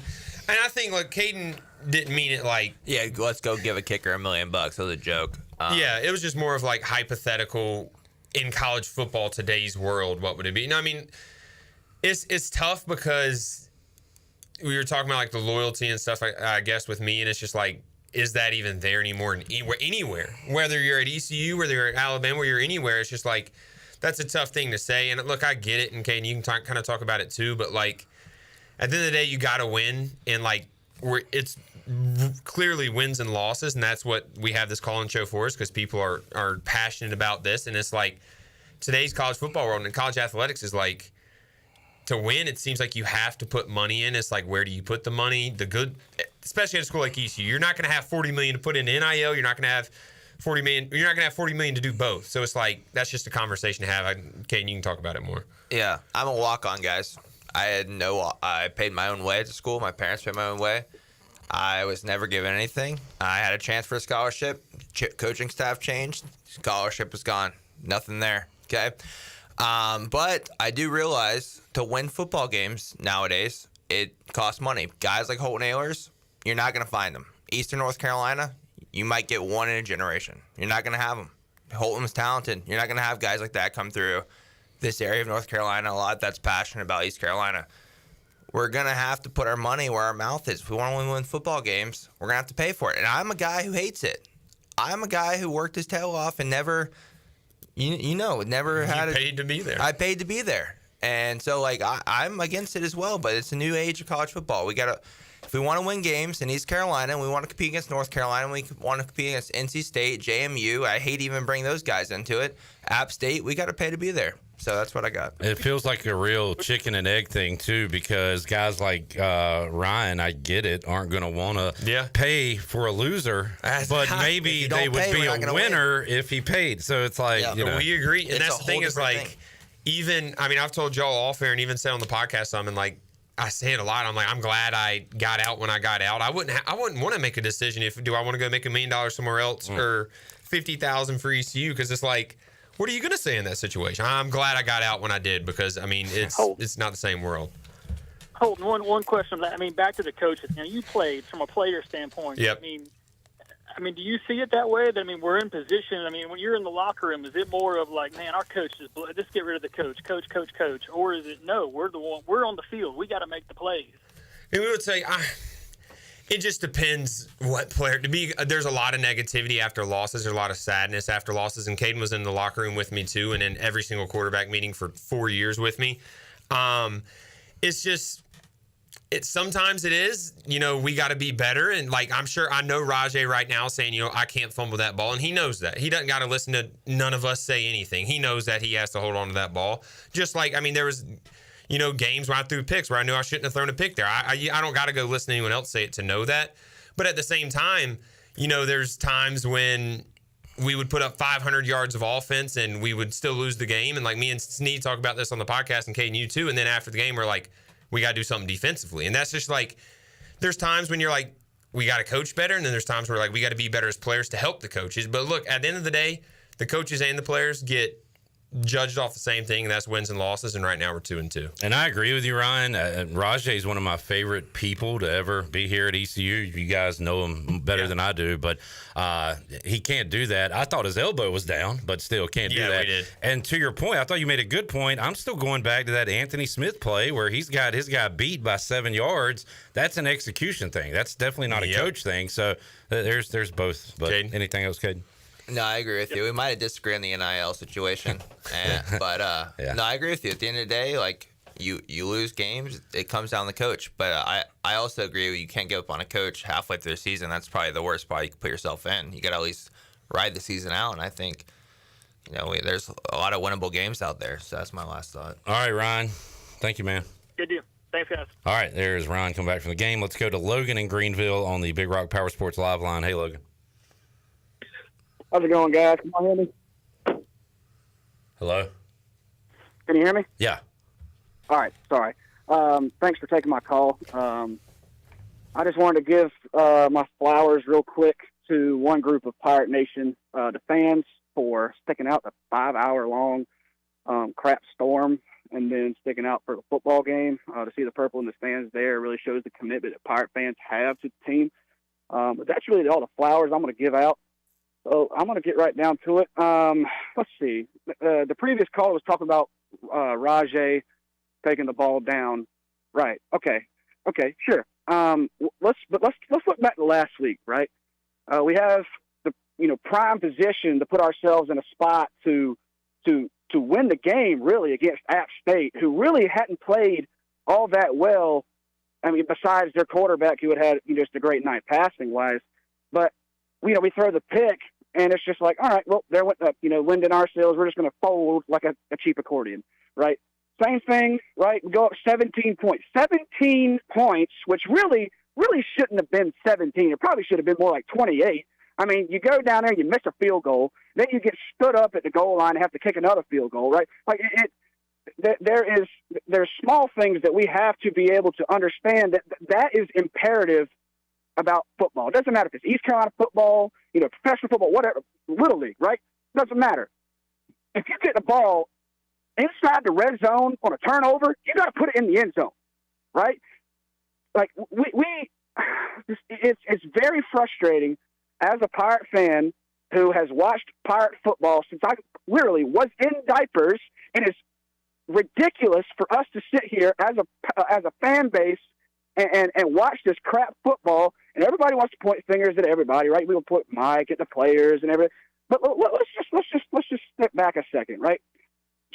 and I think Caden didn't mean it like, yeah, let's go give a kicker $1 million. That was a joke. Yeah, it was just more of like hypothetical in college football today's world. What would it be? No, I mean, it's tough because we were talking about like the loyalty and stuff. I guess with me, and it's just like, is that even there anymore? Anywhere, whether you're at ECU, whether you're at Alabama, where you're anywhere, it's just like. That's a tough thing to say. And look, I get it. And Caden, you can kind of talk about it too. But like, at the end of the day, you got to win. And like, it's clearly wins and losses. And that's what we have this call-in show for, is because people are passionate about this. And it's like today's college football world and college athletics is like, to win, it seems like you have to put money in. It's like, where do you put the money? Especially at a school like ECU, you're not going to have $40 million to put in NIL. You're not going to have $40 million. You're not going to have $40 million to do both. So it's like, that's just a conversation to have. Caden, you can talk about it more. Yeah, I'm a walk-on, guys. I paid my own way to school. My parents paid my own way. I was never given anything. I had a chance for a scholarship. Coaching staff changed. Scholarship was gone. Nothing there. Okay. But I do realize to win football games nowadays, it costs money. Guys like Holt Nailers, you're not going to find them. Eastern North Carolina, you might get one in a generation. You're not going to have them. Holton's talented. You're not going to have guys like that come through this area of North Carolina. A lot that's passionate about East Carolina. We're going to have to put our money where our mouth is. If we want to win football games, we're going to have to pay for it. And I'm a guy who hates it. I'm a guy who worked his tail off and never, never had paid to be there. I paid to be there. And so, I'm against it as well, but it's a new age of college football. If we want to win games in East Carolina, and we want to compete against North Carolina, and we want to compete against NC State, JMU, I hate even bringing those guys into it, App State, we got to pay to be there. So that's what I got. It feels like a real chicken and egg thing, too, because guys like Ryan, I get it, aren't going to want to pay for a loser. But maybe they would be a winner if he paid. So it's like, we agree. And that's the thing is like, I've told y'all off air and even said on the podcast something like, I say it a lot. I'm like, I'm glad I got out when I got out. I wouldn't want to make a decision do I want to go make $1 million somewhere else or $50,000 for ECU? Because it's like, what are you going to say in that situation? I'm glad I got out when I did because it's not the same world. Holden, one question. Back to the coaches. Now you played from a player standpoint. Yep. I mean, do you see it that way? That, I mean, we're in position. I mean, when you're in the locker room, is it more of like, man, our coach is just get rid of the coach, coach, or is it no? We're on the field. We got to make the plays. And we would say, it just depends what player. There's a lot of negativity after losses. There's a lot of sadness after losses. And Caden was in the locker room with me too, and in every single quarterback meeting for 4 years with me. It's just. Sometimes it is, we got to be better. And like, I know Rajay right now saying, I can't fumble that ball. And he knows that. He doesn't got to listen to none of us say anything. He knows that he has to hold on to that ball. Just like, I mean, there was, games where I threw picks where I knew I shouldn't have thrown a pick there. I don't got to go listen to anyone else say it to know that. But at the same time, there's times when we would put up 500 yards of offense and we would still lose the game. And like me and Sneed talk about this on the podcast, and Caden, you too. And then after the game, we're like, we got to do something defensively. And that's just like, there's times when you're like, we got to coach better. And then there's times where like, we got to be better as players to help the coaches. But look, at the end of the day, the coaches and the players get judged off the same thing, and that's wins and losses. And right now we're 2-2. And I agree with you, Ryan. Rajay is one of my favorite people to ever be here at ECU. You guys know him better than I do, but he can't do that. I thought his elbow was down, but still can't do that. Yeah, we did. And to your point, I thought you made a good point. I'm still going back to that Anthony Smith play where he's got his guy beat by 7 yards. That's an execution thing. That's definitely not a coach thing. So there's both. But Caden? Anything else, Caden? No, I agree with you. We might have disagreed on the NIL situation, but no, I agree with you. At the end of the day, like you lose games, it comes down to the coach. But I also agree you can't give up on a coach halfway through the season. That's probably the worst spot you can put yourself in. You got to at least ride the season out. And I think there's a lot of winnable games out there. So that's my last thought. All right, Ryan. Thank you, man. Good deal. Thanks, guys. All right, there's Ryan coming back from the game. Let's go to Logan in Greenville on the Big Rock Power Sports Live line. Hey, Logan. How's it going, guys? Can you hear me? Hello? Can you hear me? Yeah. All right. Sorry. Thanks for taking my call. I just wanted to give my flowers real quick to one group of Pirate Nation, the fans, for sticking out the 5-hour-long crap storm and then sticking out for the football game. To see the purple in the stands there really shows the commitment that Pirate fans have to the team. But that's really all the flowers I'm going to give out. So I'm going to get right down to it. Let's see. The previous call was talking about Rajay taking the ball down. Right. Okay. Sure. Let's look back to last week. Right. We have the prime position to put ourselves in a spot to win the game really against App State, who really hadn't played all that well. I mean, besides their quarterback, who had just a great night passing wise, but we throw the pick. And it's just like, all right, well, there went Lyndon Arcells. We're just going to fold like a cheap accordion, right? Same thing, right? We go up 17 points. 17 points, which really shouldn't have been 17. It probably should have been more like 28. I mean, you go down there, you miss a field goal, then you get stood up at the goal line and have to kick another field goal, right? Like there's small things that we have to be able to understand that is imperative about football. It doesn't matter if it's East Carolina football, professional football, whatever, Little League, right? Doesn't matter. If you get the ball inside the red zone on a turnover, you got to put it in the end zone, right? Like it's very frustrating as a Pirate fan who has watched Pirate football since I literally was in diapers, and it's ridiculous for us to sit here as a fan base and watch this crap football, and everybody wants to point fingers at everybody, right? We will put Mike at the players and everything. But let's just step back a second, right?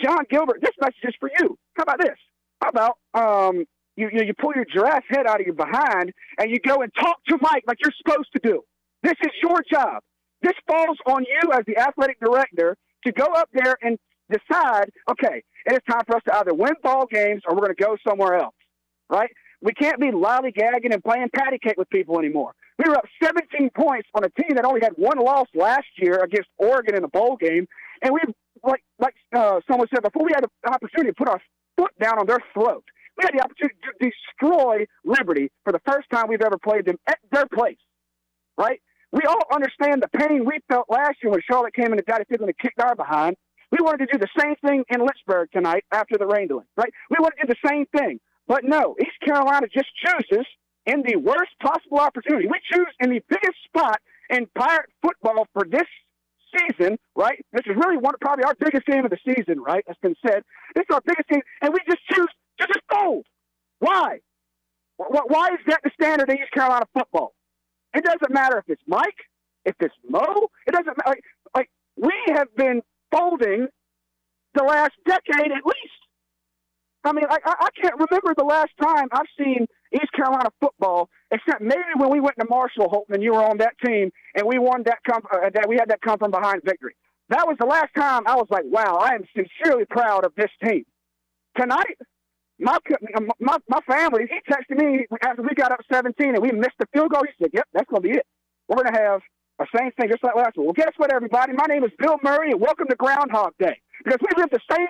John Gilbert, this message is for you. How about this? How about you pull your giraffe head out of your behind and you go and talk to Mike like you're supposed to do. This is your job. This falls on you as the athletic director to go up there and decide, okay, it is time for us to either win ball games or we're going to go somewhere else, right? We can't be lollygagging and playing patty cake with people anymore. We were up 17 points on a team that only had one loss last year against Oregon in the bowl game, and we, like someone said before, we had the opportunity to put our foot down on their throat. We had the opportunity to destroy Liberty for the first time we've ever played them at their place, right? We all understand the pain we felt last year when Charlotte came in and got it and kicked our behind. We wanted to do the same thing in Lynchburg tonight after the rain delay, right? We wanted to do the same thing. But no, East Carolina just chooses in the worst possible opportunity. We choose in the biggest spot in Pirate football for this season, right? This is really probably our biggest game of the season, right? That's been said. This is our biggest game, and we just choose to just fold. Why? Why is that the standard of East Carolina football? It doesn't matter if it's Mike, if it's Mo. It doesn't matter. Like we have been folding the last decade at least. I mean, I can't remember the last time I've seen East Carolina football, except maybe when we went to Marshall, Holton, and you were on that team, and we won that we had that come from behind victory. That was the last time I was like, wow, I am sincerely proud of this team. Tonight, my family, he texted me after we got up 17 and we missed the field goal. He said, yep, that's going to be it. We're going to have a same thing just like last week. Well, guess what, everybody? My name is Bill Murray, and welcome to Groundhog Day. Because we lived the same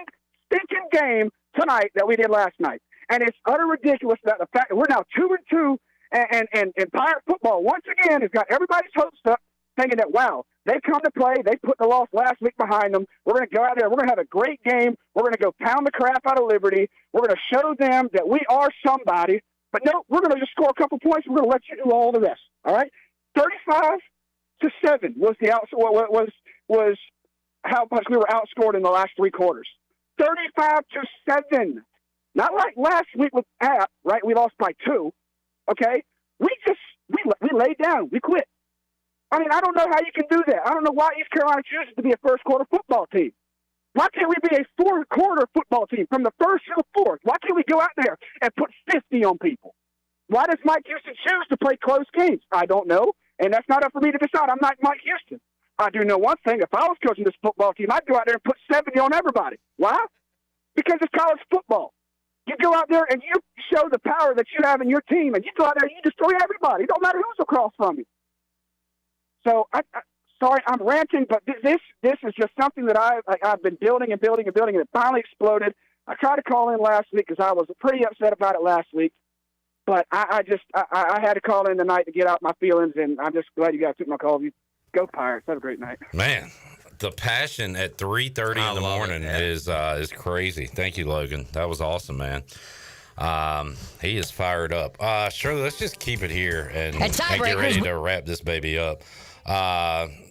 stinking game tonight that we did last night. And it's utter ridiculous that the fact that we're now 2-2 and Pirate football once again has got everybody's hopes up, thinking that, wow, they come to play, they put the loss last week behind them. We're going to go out there, we're going to have a great game, we're going to go pound the crap out of Liberty, we're going to show them that we are somebody. But no, we're going to just score a couple points, we're going to let you do all the rest. All right? 35-7 was how much we were outscored in the last three quarters. 35-7. Not like last week with App, right? We lost by 2. Okay? We laid down. We quit. I mean, I don't know how you can do that. I don't know why East Carolina chooses to be a first-quarter football team. Why can't we be a fourth-quarter football team from the first to the fourth? Why can't we go out there and put 50 on people? Why does Mike Houston choose to play close games? I don't know, and that's not up for me to decide. I'm not Mike Houston. I do know one thing. If I was coaching this football team, I'd go out there and put 70 on everybody. Why? Because it's college football. You go out there and you show the power that you have in your team, and you go out there and you destroy everybody. It don't matter who's across from you. So, sorry, I'm ranting, but this is just something that I've been building, and it finally exploded. I tried to call in last week because I was pretty upset about it last week, but I had to call in tonight to get out my feelings, and I'm just glad you guys took my call. You go Pirates. Have a great night. Man, the passion at 3:30 in the morning is crazy. Thank you, Logan. That was awesome, man. He is fired up. Shirley, let's just keep it here and get ready to wrap this baby up.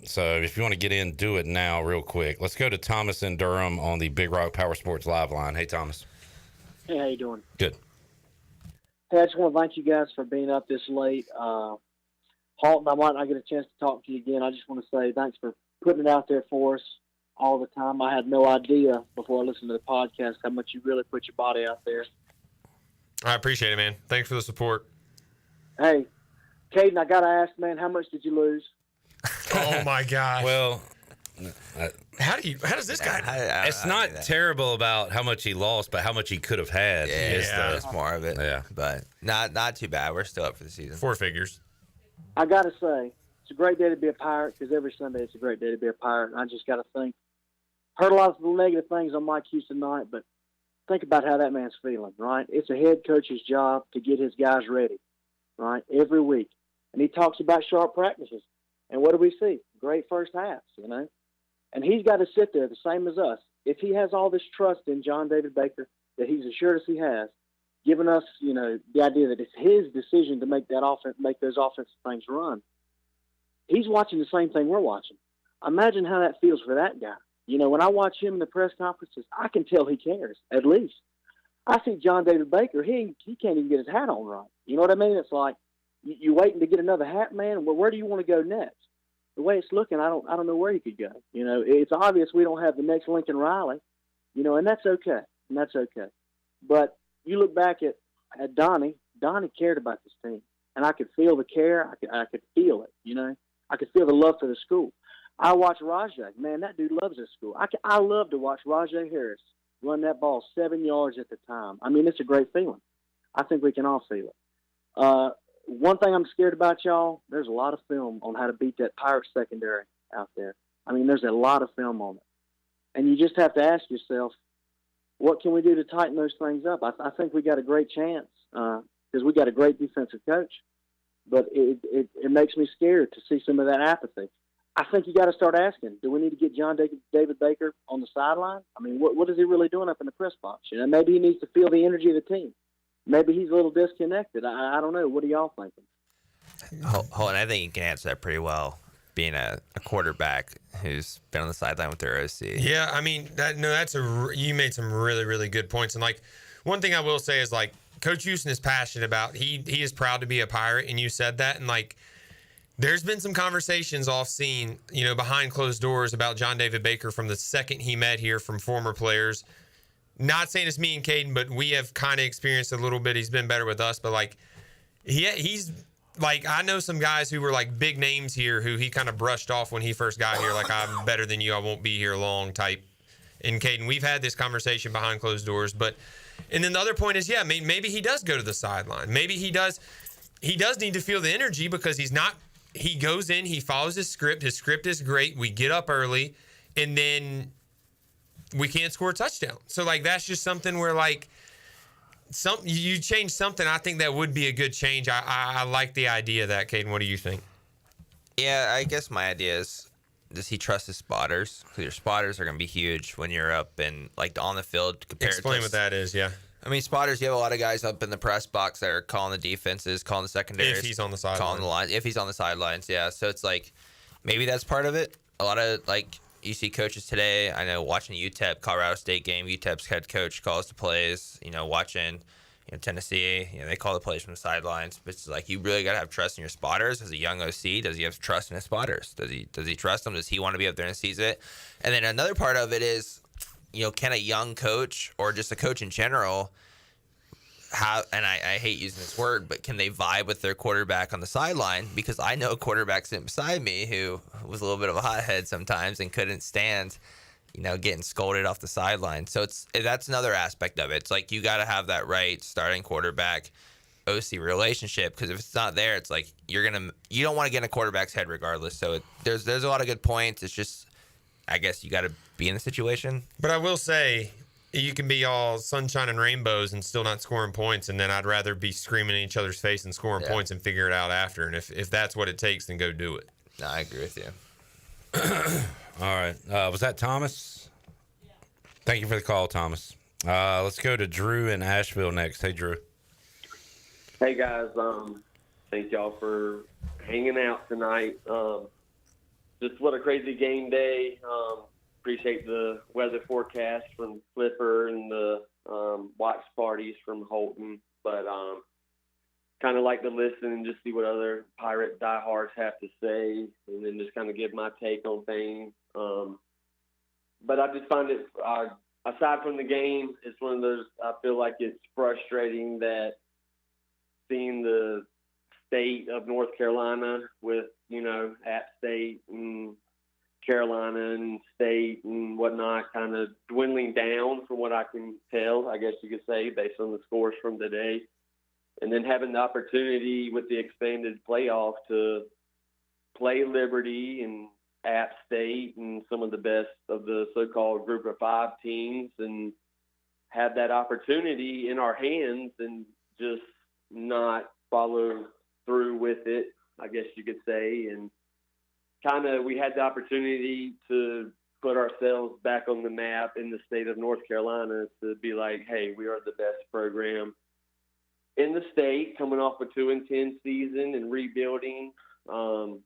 So if you want to get in, do it now real quick. Let's go to Thomas in Durham on the Big Rock Power Sports Live line. Hey, Thomas. Hey, how you doing? Good. Hey, I just want to thank you guys for being up this late. Halton, I might not get a chance to talk to you again. I just want to say thanks for putting it out there for us all the time. I had no idea before I listened to the podcast how much you really put your body out there. I appreciate it, man. Thanks for the support. Hey, Caden, I got to ask, man, how much did you lose? Oh, my gosh. Well, how does this guy? It's not terrible about how much he lost, but how much he could have had. That's more of it. Yeah, but not too bad. We're still up for the season. 4 figures. I got to say, it's a great day to be a Pirate because every Sunday it's a great day to be a Pirate. And I just got to think. Heard a lot of negative things on Mike Houston tonight, but think about how that man's feeling, right? It's a head coach's job to get his guys ready, right, every week. And he talks about sharp practices. And what do we see? Great first halves, you know? And he's got to sit there the same as us. If he has all this trust in John David Baker that he's assured us he has, giving us, you know, the idea that it's his decision to make that offense, make those offensive things run. He's watching the same thing we're watching. Imagine how that feels for that guy. You know, when I watch him in the press conferences, I can tell he cares, at least. I see John David Baker, he can't even get his hat on right. You know what I mean? It's like, you waiting to get another hat, man? Well, where do you want to go next? The way it's looking, I don't know where he could go. You know, it's obvious we don't have the next Lincoln Riley, you know, and that's okay. But you look back at Donnie cared about this team, and I could feel the care. I could feel it, you know. I could feel the love for the school. I watch Rajay. Man, that dude loves this school. I love to watch Rajay Harris run that ball 7 yards at the time. I mean, it's a great feeling. I think we can all feel it. One thing I'm scared about, y'all, there's a lot of film on how to beat that Pirate secondary out there. I mean, there's a lot of film on it. And you just have to ask yourself, what can we do to tighten those things up? I think we got a great chance because we got a great defensive coach. But it makes me scared to see some of that apathy. I think you got to start asking, do we need to get John David Baker on the sideline? I mean, what is he really doing up in the press box? You know, maybe he needs to feel the energy of the team. Maybe he's a little disconnected. I don't know. What are y'all thinking? Hold on, I think you can answer that pretty well. being a quarterback who's been on the sideline with their OC. Yeah, I mean, you made some really, really good points. And, like, one thing I will say is, like, Coach Houston is passionate about, he is proud to be a Pirate, and you said that. And, like, there's been some conversations off scene, behind closed doors about John David Baker from the second he met here from former players. Not saying it's me and Caden, but we have kind of experienced a little bit. He's been better with us, but, like, he's like, I know some guys who were like big names here who he kind of brushed off when he first got here, like, I'm better than you, I won't be here long type. And Caden, we've had this conversation behind closed doors, and then the other point is, yeah, maybe he does go to the sideline. Maybe he does need to feel the energy because he goes in, he follows his script. His script is great. We get up early, and then we can't score a touchdown. So, like, that's just something where, like, you change something. I think that would be a good change. I like the idea of that, Caden. What do you think? Yeah, I guess my idea is, does he trust his spotters? Because your spotters are going to be huge when you're up and, like, on the field. Explain what that is, yeah. I mean, spotters, you have a lot of guys up in the press box that are calling the defenses, calling the secondaries. If he's on the sidelines. Calling the line. If he's on the sidelines, yeah. So it's like, maybe that's part of it. A lot of, like, you see coaches today, I know watching the UTEP Colorado State game, UTEP's head coach calls the plays, watching Tennessee, they call the plays from the sidelines. But it's like, you really got to have trust in your spotters. As a young OC, does he have trust in his spotters? Does he trust them? Does he want to be up there and sees it? And then another part of it is, can a young coach or just a coach in general and I hate using this word, but can they vibe with their quarterback on the sideline? Because I know a quarterback sitting beside me who was a little bit of a hothead sometimes and couldn't stand, getting scolded off the sideline. So that's another aspect of it. It's like, you got to have that right starting quarterback OC relationship, because if it's not there, it's like you don't want to get in a quarterback's head regardless. So there's a lot of good points. It's just, I guess you got to be in the situation. But I will say, you can be all sunshine and rainbows and still not scoring points, and then I'd rather be screaming in each other's face and scoring points and figure it out after. And if that's what it takes, then go do it. No, I agree with you. All right. Was that Thomas? Yeah. Thank you for the call, Thomas. Let's go to Drew in Asheville next. Hey, Drew. Hey, guys. Thank y'all for hanging out tonight. Just what a crazy game day. Appreciate the weather forecast from Flipper and the watch parties from Holton, but kind of like to listen and just see what other Pirate diehards have to say, and then just kind of give my take on things. But I just find it, aside from the game, it's one of those, I feel like it's frustrating that seeing the state of North Carolina with, App State and Carolina and State and whatnot kind of dwindling down from what I can tell, I guess you could say, based on the scores from today. And then having the opportunity with the expanded playoff to play Liberty and App State and some of the best of the so-called group of five teams, and have that opportunity in our hands and just not follow through with it, I guess you could say. And kind of, we had the opportunity to put ourselves back on the map in the state of North Carolina to be like, hey, we are the best program in the state, coming off a 2-10 season and rebuilding. So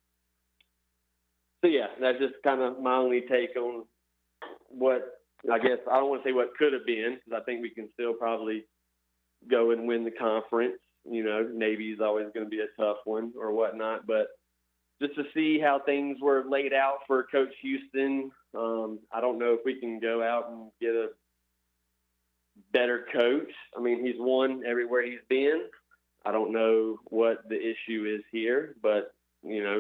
yeah, that's just kind of my only take on what, I guess, I don't want to say what could have been, because I think we can still probably go and win the conference. Navy is always going to be a tough one or whatnot, but just to see how things were laid out for Coach Houston. I don't know if we can go out and get a better coach. I mean, he's won everywhere he's been. I don't know what the issue is here, but,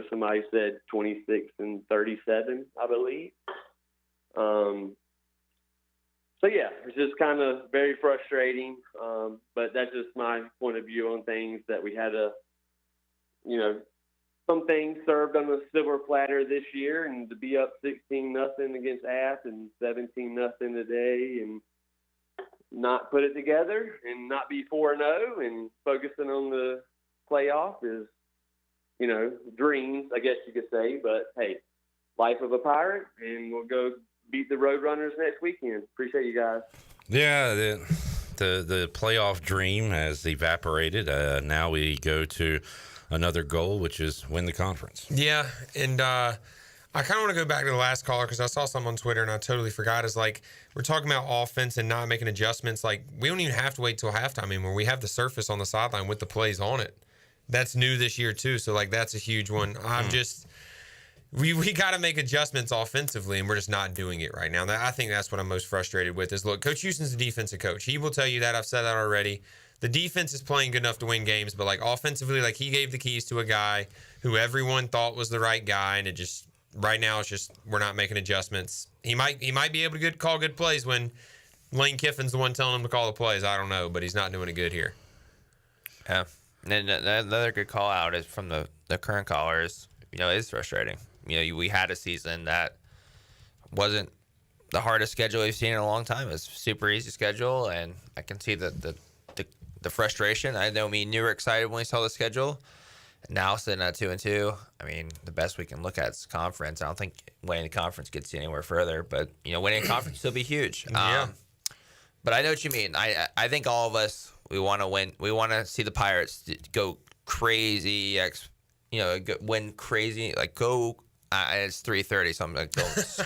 somebody said 26-37, I believe. So, yeah, it's just kind of very frustrating. But that's just my point of view on things, that we had some things served on a silver platter this year, and to be up 16-0 against App and 17-0 today, and not put it together and not be 4-0 and focusing on the playoff is, dreams, I guess you could say. But hey, life of a Pirate, and we'll go beat the Roadrunners next weekend. Appreciate you guys. Yeah, the playoff dream has evaporated. Now we go to another goal, which is win the conference. Yeah, and I kind of want to go back to the last caller because I saw something on Twitter and I totally forgot. Is like we're talking about offense and not making adjustments. Like we don't even have to wait till halftime anymore. We have the surface on the sideline with the plays on it. That's new this year too. So like that's a huge one. I'm just we got to make adjustments offensively, and we're just not doing it right now. I think that's what I'm most frustrated with. Is look, Coach Houston's a defensive coach. He will tell you that. I've said that already. The defense is playing good enough to win games, but like offensively, like he gave the keys to a guy who everyone thought was the right guy, and it just right now it's just we're not making adjustments. He might be able to call good plays when Lane Kiffin's the one telling him to call the plays. I don't know, but he's not doing it good here. Yeah, and then another good call out is from the current callers. It is frustrating. We had a season that wasn't the hardest schedule we've seen in a long time. It's a super easy schedule, and I can see the frustration. I know me and you were excited when we saw the schedule. Now sitting at 2-2, I mean, the best we can look at is conference. I don't think winning the conference gets you anywhere further, but winning a conference will still be huge. Yeah. But I know what you mean. I think all of us, we want to win. We want to see the Pirates go crazy. Win crazy. Like go. It's 3:30, so I'm like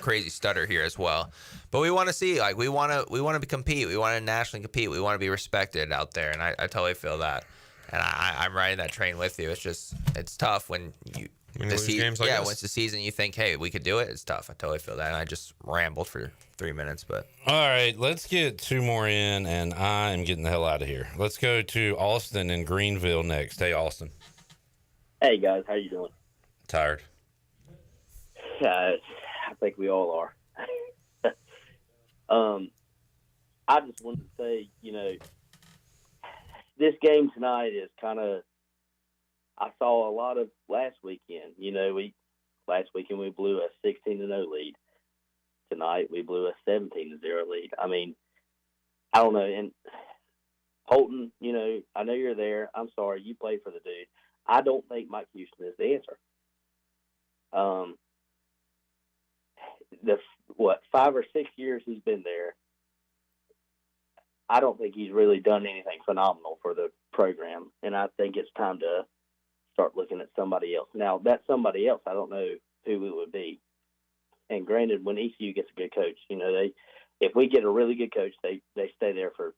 crazy stutter here as well. But we want to see, like, we want to compete. We want to nationally compete. We want to be respected out there, and I totally feel that. And I'm riding that train with you. It's tough when you lose games like this. once the season you think, hey, we could do it. It's tough. I totally feel that. And I just rambled for 3 minutes, but all right, let's get two more in, and I am getting the hell out of here. Let's go to Austin in Greenville next. Hey, Austin. Hey guys, how you doing? Tired. I think we all are. I just wanted to say, this game tonight is kind of. I saw a lot of last weekend. Last weekend we blew a 16-0 lead. Tonight we blew a 17-0 lead. I mean, I don't know. And Holton, I know you're there. I'm sorry, you played for the dude. I don't think Mike Houston is the answer. The 5 or 6 years he's been there, I don't think he's really done anything phenomenal for the program, and I think it's time to start looking at somebody else. Now, that somebody else, I don't know who it would be. And granted, when ECU gets a good coach, if we get a really good coach, they stay there for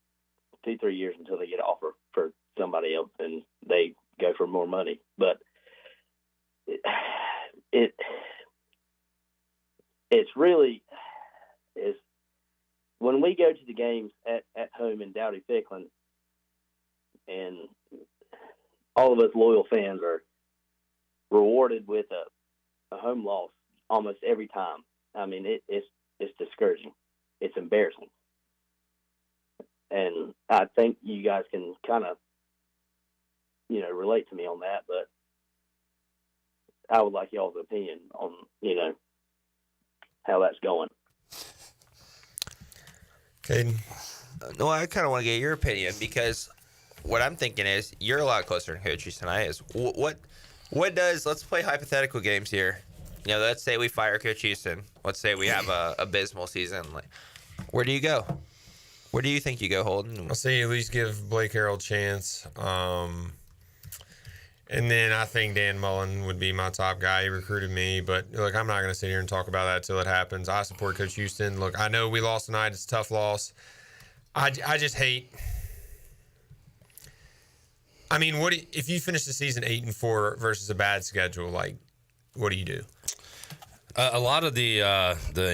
2-3 years until they get an offer for somebody else, and they go for more money. But it's really is when we go to the games at home in Dowdy-Ficklin, and all of us loyal fans are rewarded with a home loss almost every time. I mean, it's discouraging. It's embarrassing. And I think you guys can kind of, relate to me on that, but I would like y'all's opinion on, how that's going. Okay. No, I kind of want to get your opinion because what I'm thinking is you're a lot closer to coaches tonight. Is what does let's play hypothetical games here. Let's say we fire Coach Houston. Let's say we have a abysmal season. Where do you go? Where do you think you go, Holden? I'll say at least give Blake Harrell a chance. And then I think Dan Mullen would be my top guy. He recruited me. But, look, I'm not going to sit here and talk about that until it happens. I support Coach Houston. Look, I know we lost tonight. It's a tough loss. I just hate – I mean, if you finish the season 8-4 versus a bad schedule, what do you do? A lot of the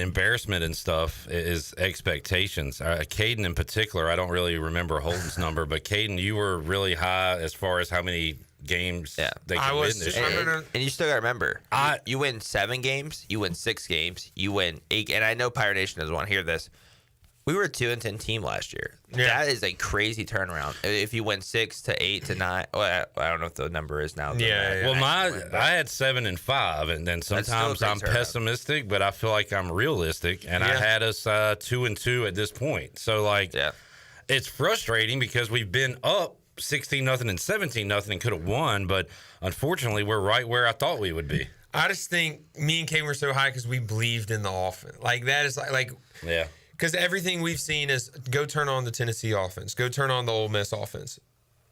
embarrassment and stuff is expectations. Caden in particular, I don't really remember Holden's number, but Caden, you were really high as far as how many games they can win this year. And you still got to remember, you win 7 games, you win 6 games, you win 8. And I know Pirate Nation doesn't want to hear this. We were a 2-10 team last year. Yeah. That is a crazy turnaround. If you win 6 to 8 to 9, well, I don't know if the number is now. Well, I had 7 and 5, and then sometimes I'm pessimistic, but I feel like I'm realistic, and I had us 2-2 at this point. So it's frustrating because we've been up 16-0 and 17-0 and could have won, but unfortunately, we're right where I thought we would be. I just think me and Kane were so high because we believed in the offense. That is yeah. Because everything we've seen is go turn on the Tennessee offense, go turn on the Ole Miss offense.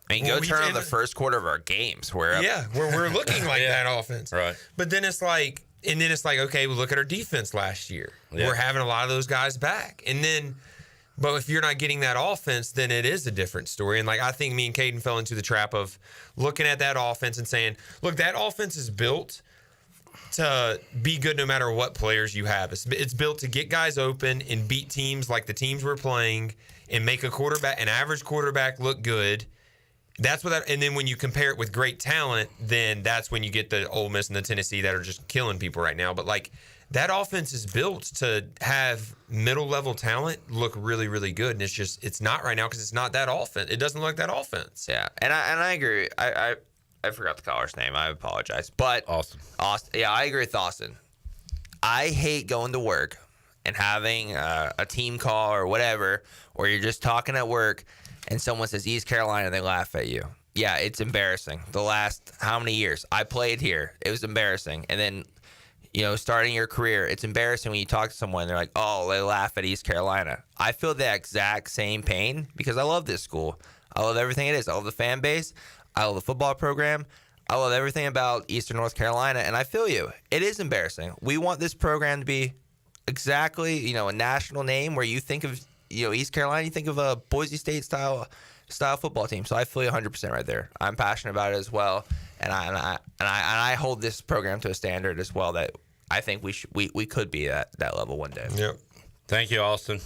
I mean, go turn on the first quarter of our games. Where we're looking like that offense. Right. But then it's like, okay, we look at our defense last year. Yeah. We're having a lot of those guys back. But if you're not getting that offense, then it is a different story. And like, I think me and Caden fell into the trap of looking at that offense and saying, look, that offense is built to be good no matter what players you have. It's built to get guys open and beat teams like the teams we're playing and make an average quarterback look good. That's what and then when you compare it with great talent, then that's when you get the Ole Miss and the Tennessee that are just killing people right now. But like, that offense is built to have middle level talent look really, really good. And it's not right now because it's not that offense. It doesn't look like that offense. Yeah. And I agree. I forgot the caller's name. I apologize. But Austin. Yeah, I agree with Austin. I hate going to work and having a team call or whatever, or you're just talking at work and someone says East Carolina, they laugh at you. Yeah, it's embarrassing. The last how many years I played here, it was embarrassing. And then, starting your career, it's embarrassing when you talk to someone, they're like, oh, they laugh at East Carolina. I feel the exact same pain because I love this school. I love everything it is. I love the fan base. I love the football program. I love everything about Eastern North Carolina, and I feel you. It is embarrassing. We want this program to be exactly, a national name where you think of, East Carolina, you think of a Boise State style football team. So I feel you 100% right there. I'm passionate about it as well, and I hold this program to a standard as well that I think we could be at that level one day. Yep. Thank you, Austin.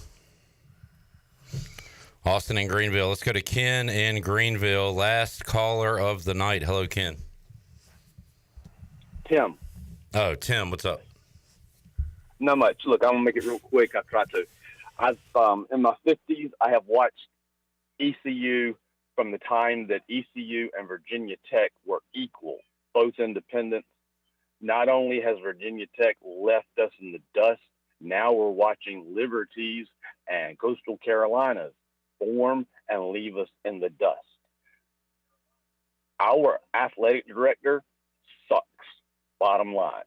Austin in Greenville. Let's go to Ken in Greenville. Last caller of the night. Hello, Ken. Tim. Oh, Tim, what's up? Not much. Look, I'm going to make it real quick. I try to. I've in my 50s, I have watched ECU from the time that ECU and Virginia Tech were equal, both independents. Not only has Virginia Tech left us in the dust, now we're watching Liberties and Coastal Carolinas form and leave us in the dust. Our athletic director sucks, bottom line.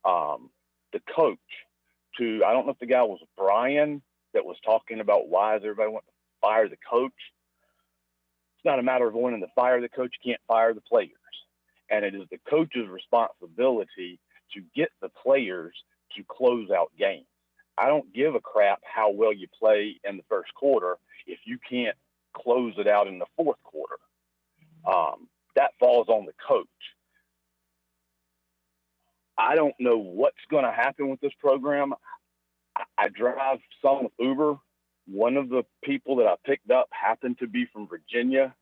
The coach, I don't know if the guy was Brian that was talking about why does everybody want to fire the coach. It's not a matter of wanting to fire the coach. You can't fire the players. And it is the coach's responsibility to get the players to close out games. I don't give a crap how well you play in the first quarter if you can't close it out in the fourth quarter. That falls on the coach. I don't know what's going to happen with this program. I drive some with Uber. One of the people that I picked up happened to be from Virginia.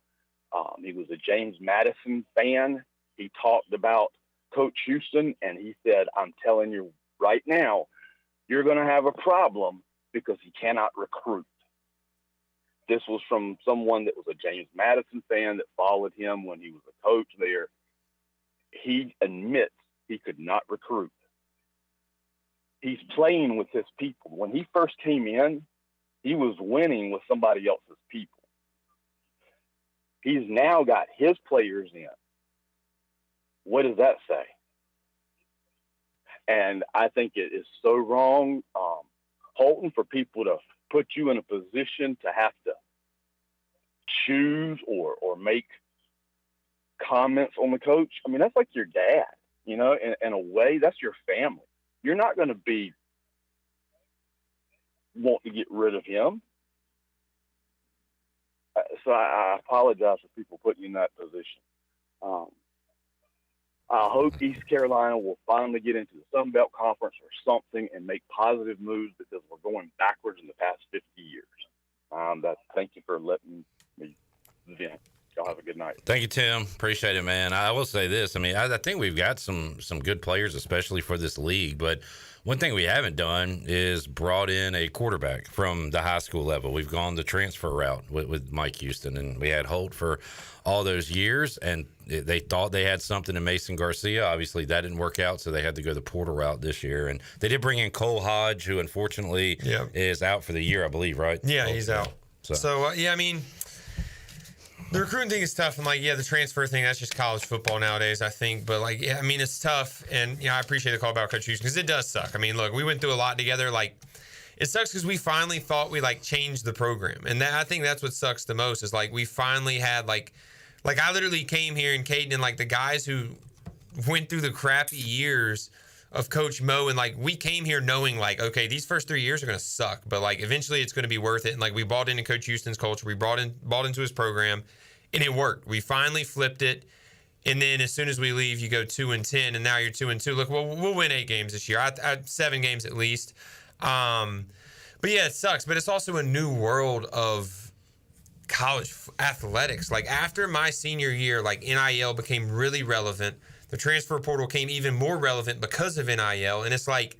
He was a James Madison fan. He talked about Coach Houston, and he said, I'm telling you right now, you're going to have a problem because he cannot recruit. This was from someone that was a James Madison fan that followed him when he was a coach there. He admits he could not recruit. He's playing with his people. When he first came in, he was winning with somebody else's people. He's now got his players in. What does that say? And I think it is so wrong, Holton, for people to put you in a position to have to choose or make comments on the coach. I mean, that's like your dad, in a way, that's your family. You're not going to want to get rid of him. So I apologize for people putting you in that position. I hope East Carolina will finally get into the Sun Belt Conference or something and make positive moves because we're going backwards in the past 50 years. Thank you for letting me vent. Y'all have a good night. Thank you, Tim. Appreciate it, man. I will say this. I mean, I think we've got some good players, especially for this league. But one thing we haven't done is brought in a quarterback from the high school level. We've gone the transfer route with Mike Houston, and we had Holt for all those years, and they thought they had something in Mason Garcia. Obviously, that didn't work out, so they had to go the portal route this year. And they did bring in Cole Hodge, who unfortunately is out for the year, I believe, right? Yeah, he's out. So I mean, the recruiting thing is tough, and the transfer thing, that's just college football nowadays, I think. But I mean, it's tough, and I appreciate the call about Coach Houston because it does suck. I mean, look, we went through a lot together. it sucks because we finally thought we like changed the program, and I think that's what sucks the most is like we finally had like I literally came here and Caden and like the guys who went through the crappy years of Coach Mo, and like we came here knowing like, okay, these first 3 years are gonna suck, but like eventually it's gonna be worth it. And like we bought into Coach Houston's culture, we bought into his program, and it worked. We finally flipped it. And then as soon as we leave, you go 2-10, and now you're 2-2. Look, we'll win 8 games this year. 7 games at least. But yeah, it sucks. But it's also a new world of college athletics. Like after my senior year, like NIL became really relevant. The transfer portal came even more relevant because of NIL. And it's like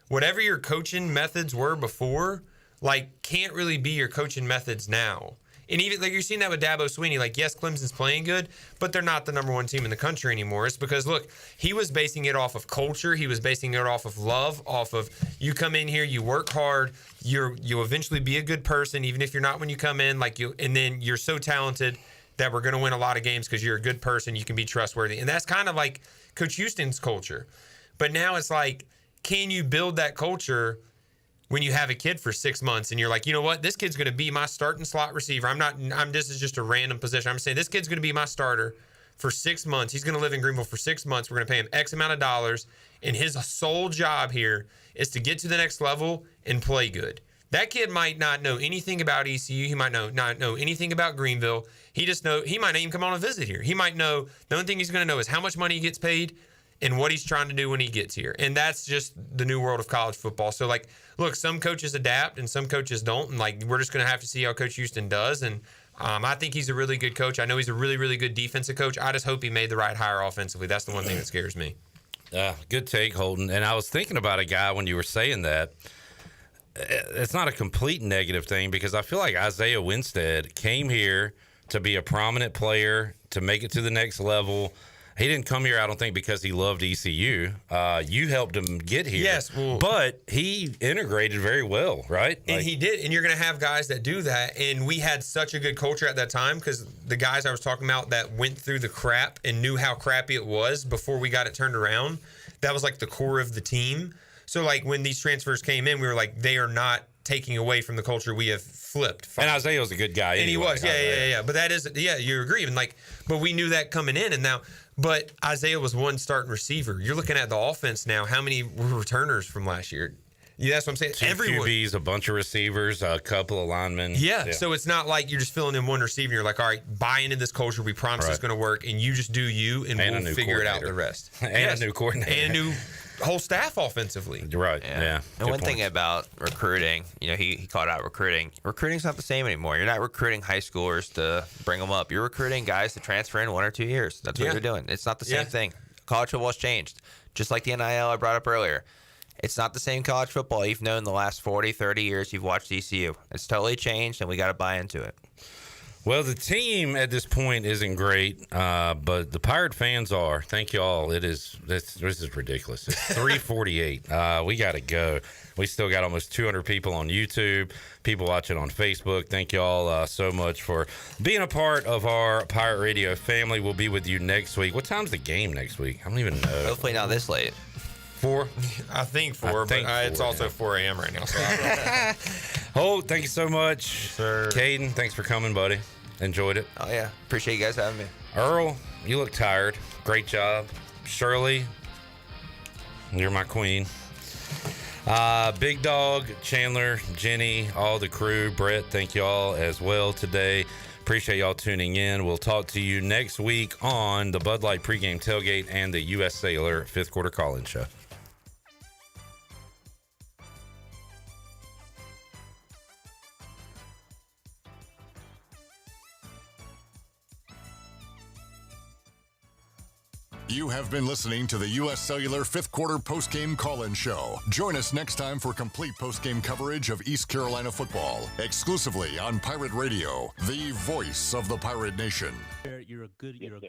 whatever your coaching methods were before, like can't really be your coaching methods now. And even like you're seeing that with Dabo Swinney, like yes, Clemson's playing good, but they're not the number 1 team in the country anymore. It's because look, he was basing it off of culture, he was basing it off of love, off of you come in here, you work hard, you'll eventually be a good person, even if you're not when you come in, and then you're so talented that we're going to win a lot of games because you're a good person, you can be trustworthy, and that's kind of like Coach Houston's culture. But now it's like, can you build that culture? When you have a kid for 6 months and you're like, you know what, this kid's going to be my starting slot receiver. This is just a random position. I'm saying this kid's going to be my starter for 6 months. He's going to live in Greenville for 6 months. We're going to pay him X amount of dollars. And his sole job here is to get to the next level and play good. That kid might not know anything about ECU. He might not know anything about Greenville. He might not even come on a visit here. He might know, the only thing he's going to know is how much money he gets paid and what he's trying to do when he gets here. And that's just the new world of college football. So, like, look, some coaches adapt and some coaches don't. And, like, we're just going to have to see how Coach Houston does. And I think he's a really good coach. I know he's a really, really good defensive coach. I just hope he made the right hire offensively. That's the one thing that scares me. Good take, Holden. And I was thinking about a guy when you were saying that. It's not a complete negative thing because I feel like Isaiah Winstead came here to be a prominent player, to make it to the next level. He didn't come here, I don't think, because he loved ECU. You helped him get here. Yes. But he integrated very well, right? And he did. And you're going to have guys that do that. And we had such a good culture at that time because the guys I was talking about that went through the crap and knew how crappy it was before we got it turned around, that was like the core of the team. So, like, when these transfers came in, we were like, they are not taking away from the culture we have flipped. And Isaiah was a good guy anyway. And he was. Yeah. But that is, you agree. And like, but we knew that coming in. And now, but Isaiah was one starting receiver. You're looking at the offense now. How many were returners from last year? Yeah, that's what I'm saying. 2 Everyone. QBs, a bunch of receivers, a couple of linemen. Yeah, so it's not like you're just filling in one receiver. You're like, all right, buy into this culture. We promise it's going to work, and you just do you, and we'll figure it out the rest. And a new coordinator. And a new whole staff offensively. Right, yeah. And one thing about recruiting, he called out recruiting. Recruiting's not the same anymore. You're not recruiting high schoolers to bring them up. You're recruiting guys to transfer in 1 or 2 years. That's what you're doing. It's not the same thing. College football's changed. Just like the NIL I brought up earlier. It's not the same college football you've known the last 40, 30 years you've watched ECU. It's totally changed, and we got to buy into it. Well, the team at this point isn't great, but the Pirate fans are. Thank you all. This is ridiculous. It's 3:48. We got to go. We still got almost 200 people on YouTube, people watching on Facebook. Thank you all so much for being a part of our Pirate Radio family. We'll be with you next week. What time's the game next week? I don't even know. Hopefully not this late. 4? I think 4, but it's also 4 a.m. right now. So Holt, thank you so much. Sir. Caden, thanks for coming, buddy. Enjoyed it. Oh, yeah. Appreciate you guys having me. Earl, you look tired. Great job. Shirley, you're my queen. Big Dog, Chandler, Jenny, all the crew. Brett, thank you all as well today. Appreciate y'all tuning in. We'll talk to you next week on the Bud Light pregame tailgate and the U.S. Cellular 5th quarter call-in show. You have been listening to the U.S. Cellular 5th quarter postgame call-in show. Join us next time for complete postgame coverage of East Carolina football, exclusively on Pirate Radio, the voice of the Pirate Nation. You're a good human.